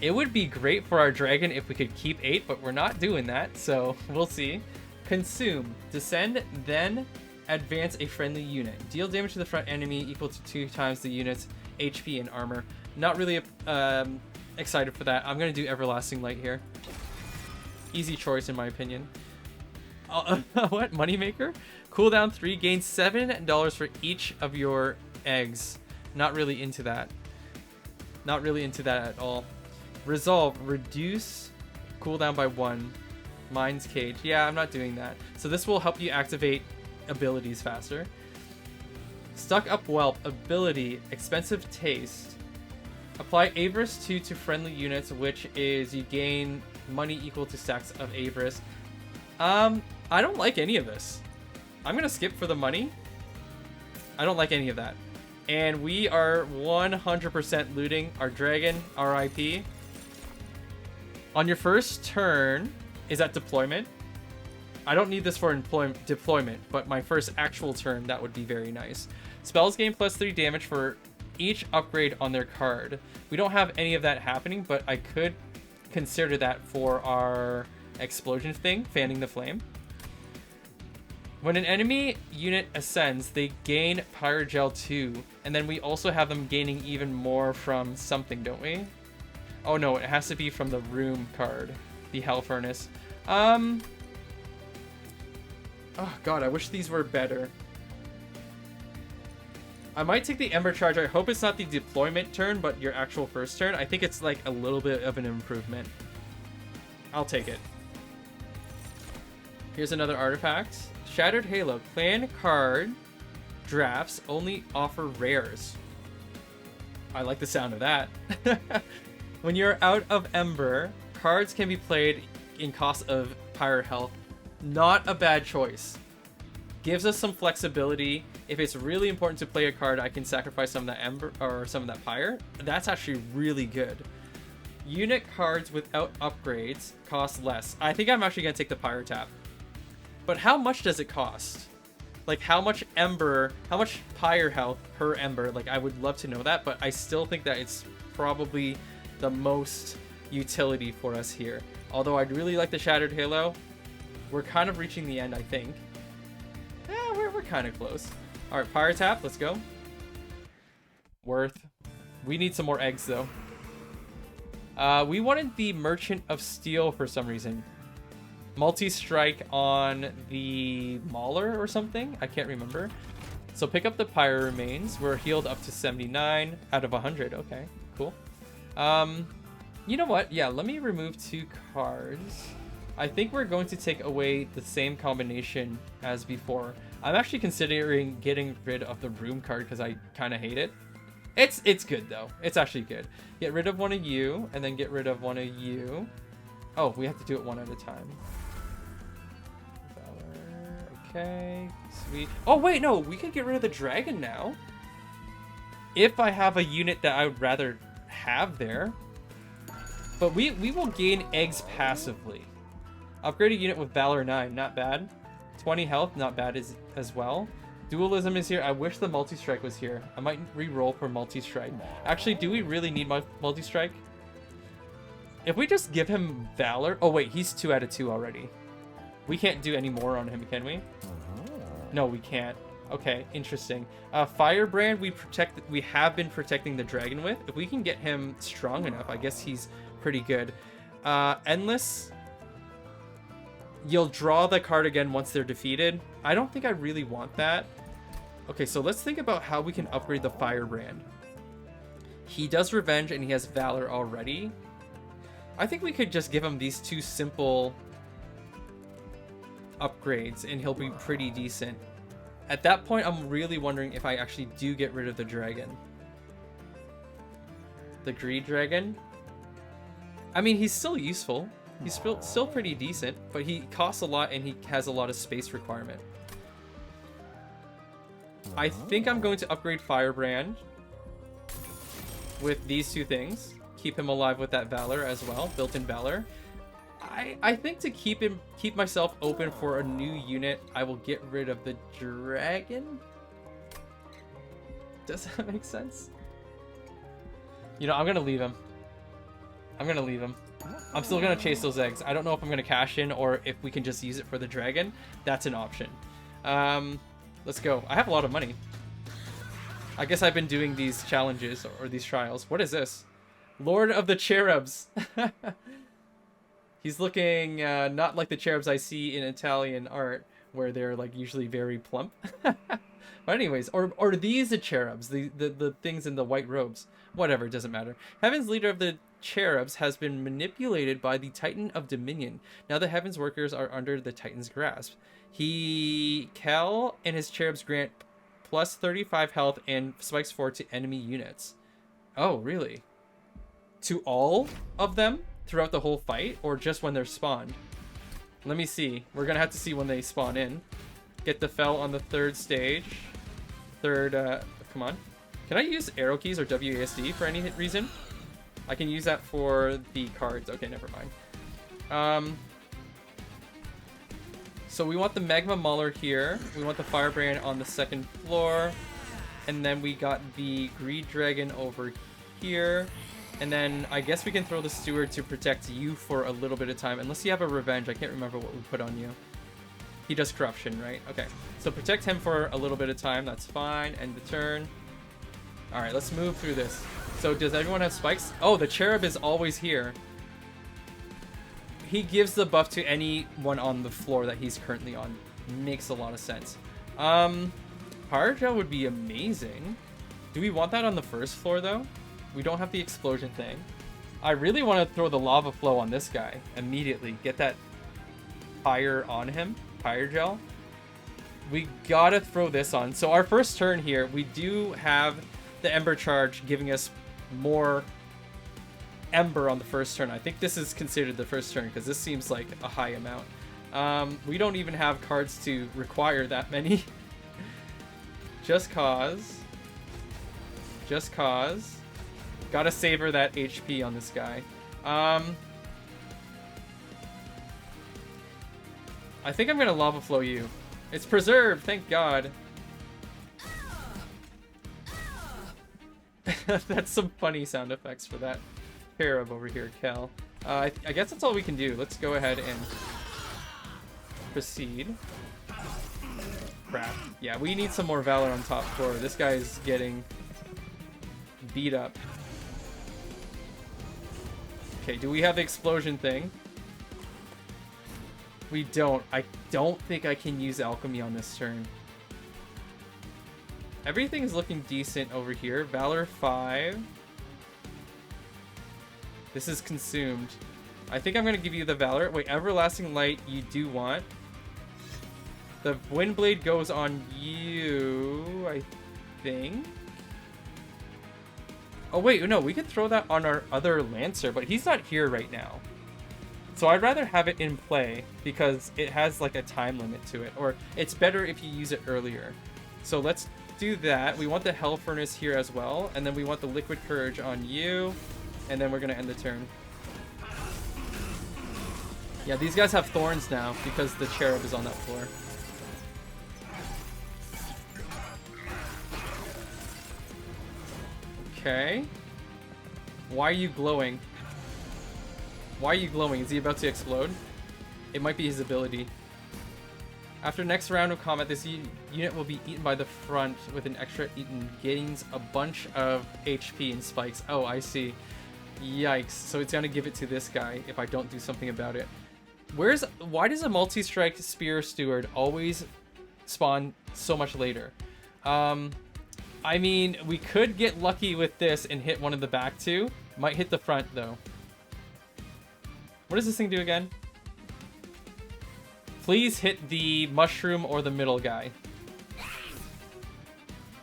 It would be great for our dragon if we could keep 8, but we're not doing that, so we'll see. Consume. Descend, then advance a friendly unit. Deal damage to the front enemy equal to 2 times the unit's HP and armor. Not really excited for that. I'm going to do Everlasting Light here. Easy choice in my opinion. What? Moneymaker? Cooldown 3. Gain $7 for each of your eggs. Not really into that. Not really into that at all. Resolve. Reduce cooldown by 1. Mind's Cage. Yeah, I'm not doing that. So this will help you activate abilities faster. Stuck Up Whelp. Ability. Expensive Taste. Apply Avarice 2 to friendly units, which is you gain money equal to stacks of Avarice. I don't like any of this. I'm gonna skip for the money. I don't like any of that. And we are 100% looting our dragon, RIP. On your first turn, is that deployment? I don't need this for deployment, but my first actual turn, that would be very nice. Spells gain +3 damage for each upgrade on their card. We don't have any of that happening, but I could consider that for our explosion thing, fanning the flame. When an enemy unit ascends, they gain Pyre Gel 2, and then we also have them gaining even more from something, don't we? Oh no, it has to be from the room card, the Hell Furnace. Oh god, I wish these were better. I might take the Ember Charge. I hope it's not the deployment turn, but your actual first turn. I think it's like a little bit of an improvement. I'll take it. Here's another artifact. Shattered Halo. Clan card drafts only offer rares. I like the sound of that. When you're out of Ember, cards can be played in cost of Pyre health. Not a bad choice. Gives us some flexibility. If it's really important to play a card, I can sacrifice some of that Ember or some of that Pyre. That's actually really good. Unit cards without upgrades cost less. I think I'm actually going to take the Pyre tap. But how much does it cost? Like, how much Pyre health per Ember? Like, I would love to know that, but I still think that it's probably the most utility for us here. Although I'd really like the Shattered Halo. We're kind of reaching the end, I think. Yeah, we're kind of close. All right, Pyre tap, let's go. Worth. We need some more eggs, though. We wanted the Merchant of Steel for some reason. Multi-strike on the Mauler or something? I can't remember. So pick up the Pyre remains. We're healed up to 79 out of 100. Okay, cool. You know what? Yeah, let me remove 2 cards. I think we're going to take away the same combination as before. I'm actually considering getting rid of the room card because I kind of hate it. It's good though. It's actually good. Get rid of one of you and then get rid of one of you. Oh, we have to do it one at a time. Okay, sweet. Oh wait, no, we can get rid of the dragon now. If I have a unit that I would rather have there. But we will gain eggs passively. Upgrade a unit with Valor 9, not bad. 20 health, not bad as well. Dualism is here. I wish the multi-strike was here. I might re-roll for multi-strike. Actually, do we really need multi-strike? If we just give him Valor... Oh wait, he's 2 out of 2 already. We can't do any more on him, can we? No, we can't. Okay, interesting. Firebrand, we have been protecting the dragon with. If we can get him strong enough, I guess he's pretty good. Endless. You'll draw the card again once they're defeated. I don't think I really want that. Okay, so let's think about how we can upgrade the Firebrand. He does Revenge and he has Valor already. I think we could just give him these 2 simple upgrades and he'll be pretty decent. At that point, I'm really wondering if I actually do get rid of the dragon. The Greed Dragon. I mean, he's still useful. He's still pretty decent, but he costs a lot and he has a lot of space requirement. I think I'm going to upgrade Firebrand with these 2 things. Keep him alive with that Valor as well, built-in Valor. I think to keep myself open for a new unit, I will get rid of the dragon. Does that make sense? You know, I'm gonna leave him. I'm still gonna chase those eggs. I don't know if I'm gonna cash in or if we can just use it for the dragon. That's an option. Let's go. I have a lot of money. I guess I've been doing these challenges or these trials. What is this? Lord of the Cherubs. He's looking not like the cherubs I see in Italian art, where they're like usually very plump. But anyways, or these the cherubs, the things in the white robes. Whatever, it doesn't matter. Heaven's leader of the cherubs has been manipulated by the Titan of Dominion. Now the Heaven's workers are under the Titan's grasp. Cal and his cherubs grant plus 35 health and spikes 4 to enemy units. Oh, really? To all of them? Throughout the whole fight, or just when they're spawned? Let me see. We're gonna have to see when they spawn in. Get the Fel on the 3rd stage. Come on. Can I use arrow keys or WASD for any reason? I can use that for the cards. Okay, never mind. So we want the Magma Mauler here. We want the Firebrand on the 2nd floor. And then we got the Greed Dragon over here. And then I guess we can throw the Steward to protect you for a little bit of time. Unless you have a Revenge. I can't remember what we put on you. He does Corruption, right? Okay. So protect him for a little bit of time. That's fine. End the turn. Alright, let's move through this. So does everyone have spikes? Oh, the Cherub is always here. He gives the buff to anyone on the floor that he's currently on. Makes a lot of sense. Pyre Gel would be amazing. Do we want that on the 1st floor, though? We don't have the explosion thing. I really want to throw the lava flow on this guy immediately. Get that fire on him. Pyre Gel. We gotta throw this on. So our first turn here, we do have the Ember Charge giving us more Ember on the first turn. I think this is considered the first turn because this seems like a high amount. We don't even have cards to require that many. Just cause. Just cause. Gotta savor that HP on this guy. I think I'm gonna lava flow you. It's preserved, thank God. That's some funny sound effects for that pair of over here, Cal. I guess that's all we can do. Let's go ahead and proceed. Crap. Yeah, we need some more Valor on top floor. This guy's getting beat up. Okay, do we have the explosion thing? We don't. I don't think I can use alchemy on this turn. Everything is looking decent over here. Valor 5. This is consumed. I think I'm going to give you the Valor. Wait, Everlasting Light you do want. The Windblade goes on you, I think. Oh, wait, no, we could throw that on our other Lancer, but he's not here right now. So I'd rather have it in play because it has like a time limit to it, or it's better if you use it earlier. So let's do that. We want the Hell Furnace here as well, and then we want the Liquid Courage on you, and then we're gonna end the turn. Yeah, these guys have thorns now because the Cherub is on that floor. Okay. Why are you glowing? Why are you glowing? Is he about to explode? It might be his ability. After next round of combat, this unit will be eaten by the front with an extra eaten. Gains a bunch of HP and spikes. Oh, I see. Yikes. So it's gonna give it to this guy if I don't do something about it. Why does a multi-strike Spear Steward always spawn so much later? I mean, we could get lucky with this and hit one of the back two. Might hit the front though. What does this thing do again? Please hit the mushroom or the middle guy.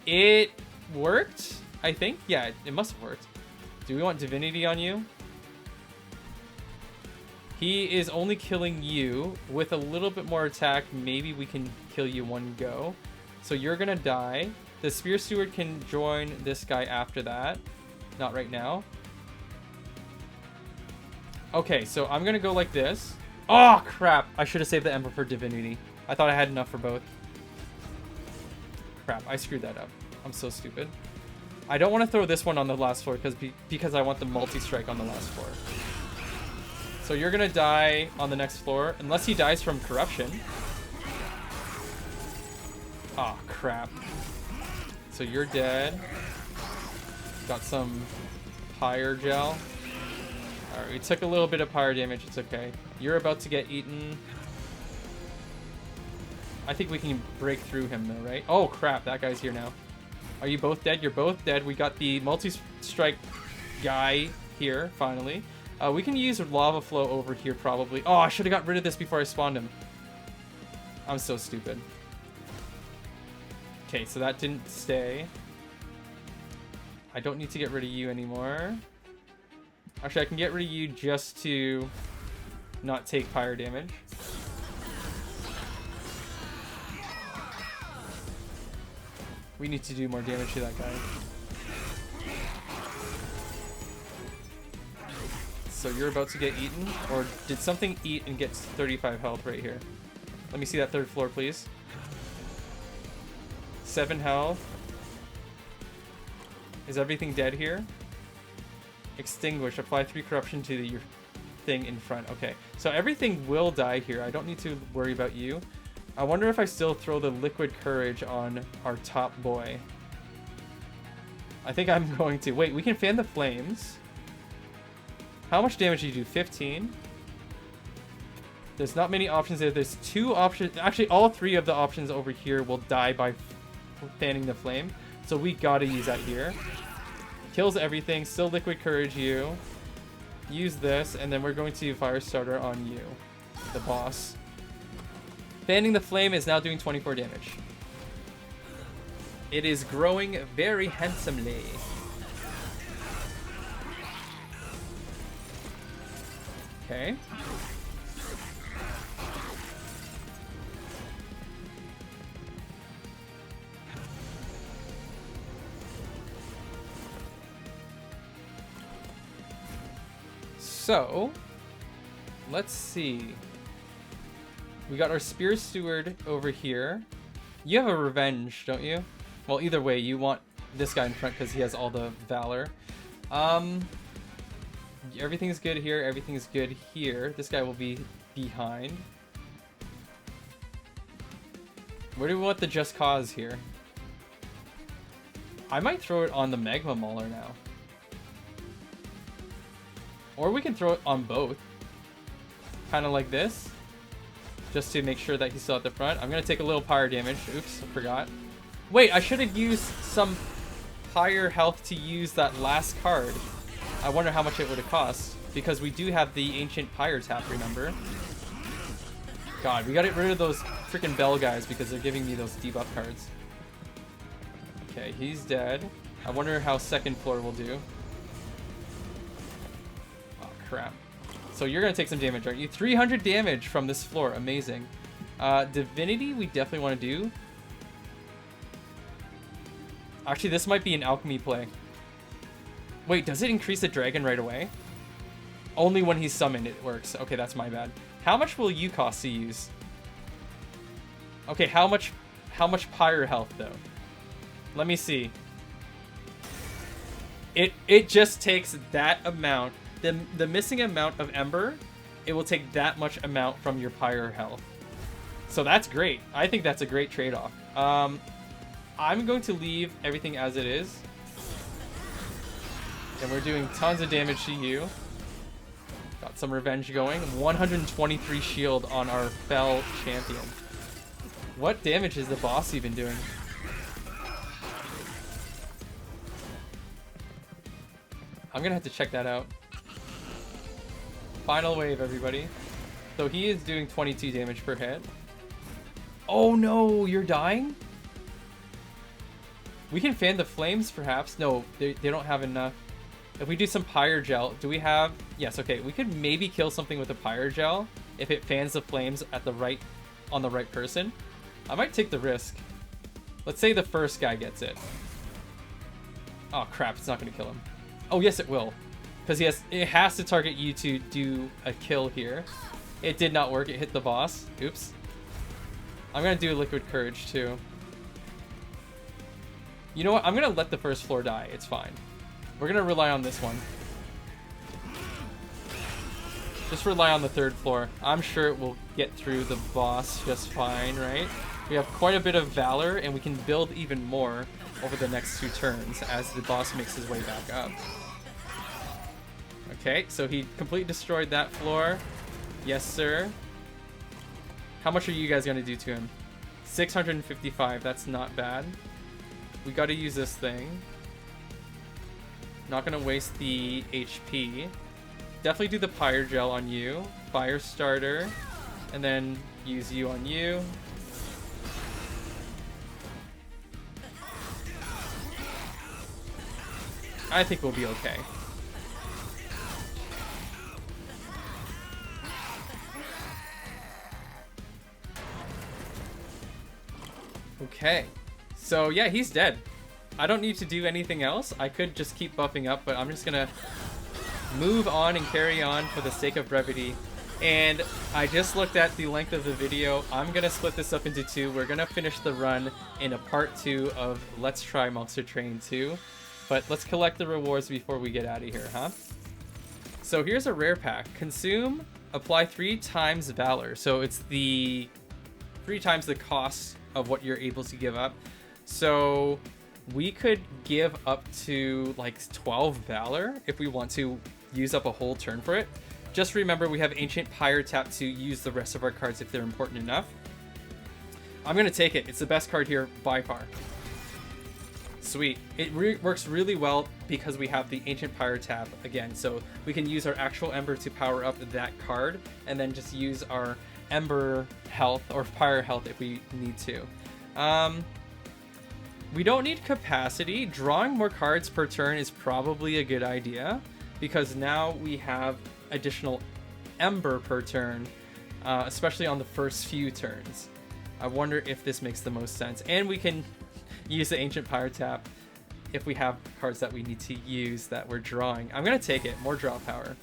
It worked, I think. Yeah, it must have worked. Do we want Divinity on you? He is only killing you. With a little bit more attack, maybe we can kill you one go. So you're gonna die. The Spear Steward can join this guy after that. Not right now. Okay, so I'm gonna go like this. Oh, crap. I should have saved the Ember for Divinity. I thought I had enough for both. Crap, I screwed that up. I'm so stupid. I don't want to throw this one on the last floor because I want the multi-strike on the last floor. So you're gonna die on the next floor, unless he dies from corruption. Oh, crap. So you're dead. Got some Pyre gel. Alright, we took a little bit of Pyre damage. It's okay. You're about to get eaten. I think we can break through him though, right? Oh, crap. That guy's here now. Are you both dead? You're both dead. We got the multi-strike guy here, finally. We can use Lava Flow over here, probably. Oh, I should have got rid of this before I spawned him. I'm so stupid. Okay, so that didn't stay. I don't need to get rid of you anymore. Actually, I can get rid of you just to not take Pyre damage. We need to do more damage to that guy. So you're about to get eaten? Or did something eat and get 35 health right here? Let me see that third floor, please. 7 health. Is everything dead here? Extinguish. Apply 3 corruption to your thing in front. Okay, so everything will die here. I don't need to worry about you. I wonder if I still throw the Liquid Courage on our top boy. I think I'm going to. Wait, we can fan the flames. How much damage do you do? 15. There's not many options there. There's 2 options. Actually, all 3 of the options over here will die by fanning the flame. So we gotta use that here. Kills everything. Still Liquid Courage you. Use this, and then we're going to Firestarter on you, the boss. Fanning the flame is now doing 24 damage. It is growing very handsomely. Okay. So, let's see. We got our Spear Steward over here. You have a Revenge, don't you? Well, either way, you want this guy in front because he has all the Valor. Everything's good here. Everything's good here. This guy will be behind. Where do we want the Just Cause here? I might throw it on the Magma Mauler now. Or we can throw it on both. Kind of like this. Just to make sure that he's still at the front. I'm going to take a little Pyre damage. Oops, I forgot. Wait, I should have used some Pyre health to use that last card. I wonder how much it would have cost. Because we do have the Ancient Pyre tap, remember? God, we got to get rid of those freaking Bell guys because they're giving me those debuff cards. Okay, he's dead. I wonder how second floor will do. Oh, crap. So you're going to take some damage, aren't you? 300 damage from this floor. Amazing. Divinity, we definitely want to do. Actually, this might be an alchemy play. Wait, does it increase the dragon right away? Only when he's summoned it works. Okay, that's my bad. How much will you cost to use? Okay, how much Pyre health, though? Let me see. It just takes that amount. The missing amount of Ember, it will take that much amount from your Pyre health. So that's great. I think that's a great trade-off. I'm going to leave everything as it is. And we're doing tons of damage to you. Got some revenge going. 123 shield on our Fel champion. What damage is the boss even doing? I'm gonna have to check that out. Final wave, everybody. So he is doing 22 damage per hit. Oh no, you're dying? We can fan the flames, perhaps. No, they don't have enough. If we do some Pyre Gel, do we have... Yes, okay. We could maybe kill something with a Pyre Gel if it fans the flames at the right... on the right person. I might take the risk. Let's say the first guy gets it. Oh crap, it's not going to kill him. Oh yes, it will. Because it has to target you to do a kill here. It did not work. It hit the boss. Oops. I'm going to do Liquid Courage too. You know what? I'm going to let the first floor die. It's fine. We're going to rely on this one. Just rely on the third floor. I'm sure it will get through the boss just fine, right? We have quite a bit of Valor, and we can build even more over the next 2 turns as the boss makes his way back up. Okay, so he completely destroyed that floor. Yes, sir. How much are you guys going to do to him? 655. That's not bad. We got to use this thing. Not going to waste the HP. Definitely do the Pyre Gel on you. Fire Starter. And then use you on you. I think we'll be okay. Okay. So yeah, he's dead. I don't need to do anything else. I could just keep buffing up, but I'm just gonna move on and carry on for the sake of brevity. And I just looked at the length of the video. I'm gonna split this up into 2. We're gonna finish the run in a part 2 of Let's Try Monster Train 2. But let's collect the rewards before we get out of here, huh? So here's a rare pack. Consume, apply 3 times Valor. So it's the 3 times the cost of what you're able to give up. So we could give up to like 12 Valor if we want to use up a whole turn for it. Just remember we have Ancient Pyre tap to use the rest of our cards if they're important enough. I'm gonna take it. It's the best card here by far. Sweet. It works really well because we have the Ancient Pyre tap again, so we can use our actual Ember to power up that card and then just use our Ember health or Pyre health if we need to. We don't need capacity. Drawing more cards per turn is probably a good idea because now we have additional ember per turn, especially on the first few turns. I wonder if this makes the most sense. And we can use the Ancient Pyre tap if we have cards that we need to use that we're drawing. I'm going to take it. More draw power.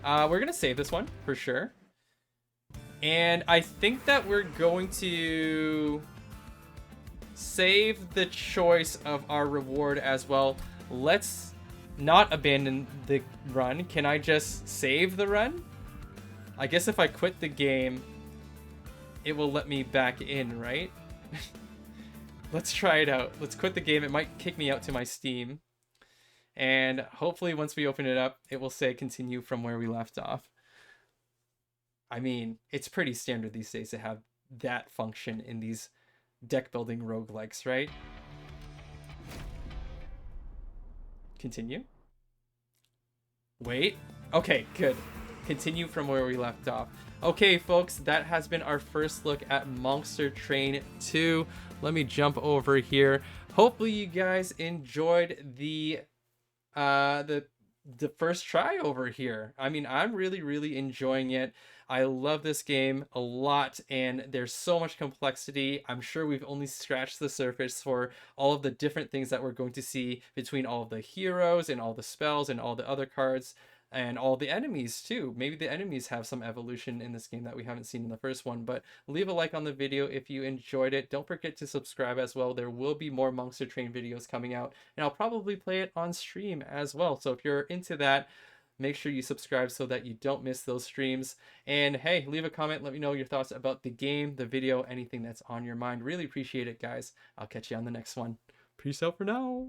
We're going to save this one for sure. And I think that we're going to save the choice of our reward as well. Let's not abandon the run. Can I just save the run? I guess if I quit the game, it will let me back in, right? Let's try it out. Let's quit the game. It might kick me out to my Steam. And hopefully once we open it up, it will say continue from where we left off. I mean, it's pretty standard these days to have that function in these deck building roguelikes, right? Continue. Wait. Okay, good. Continue from where we left off. Okay, folks, that has been our first look at Monster Train 2. Let me jump over here. Hopefully you guys enjoyed the first try over here. I mean, I'm really enjoying it. I love this game a lot, and there's so much complexity. I'm sure we've only scratched the surface for all of the different things that we're going to see between all of the heroes and all the spells and all the other cards and all the enemies too. Maybe the enemies have some evolution in this game that we haven't seen in the first one, but leave a like on the video if you enjoyed it. Don't forget to subscribe as well. There will be more Monster Train videos coming out, and I'll probably play it on stream as well. So if you're into that, make sure you subscribe so that you don't miss those streams. And hey, leave a comment. Let me know your thoughts about the game, the video, anything that's on your mind. Really appreciate it, guys. I'll catch you on the next one. Peace out for now.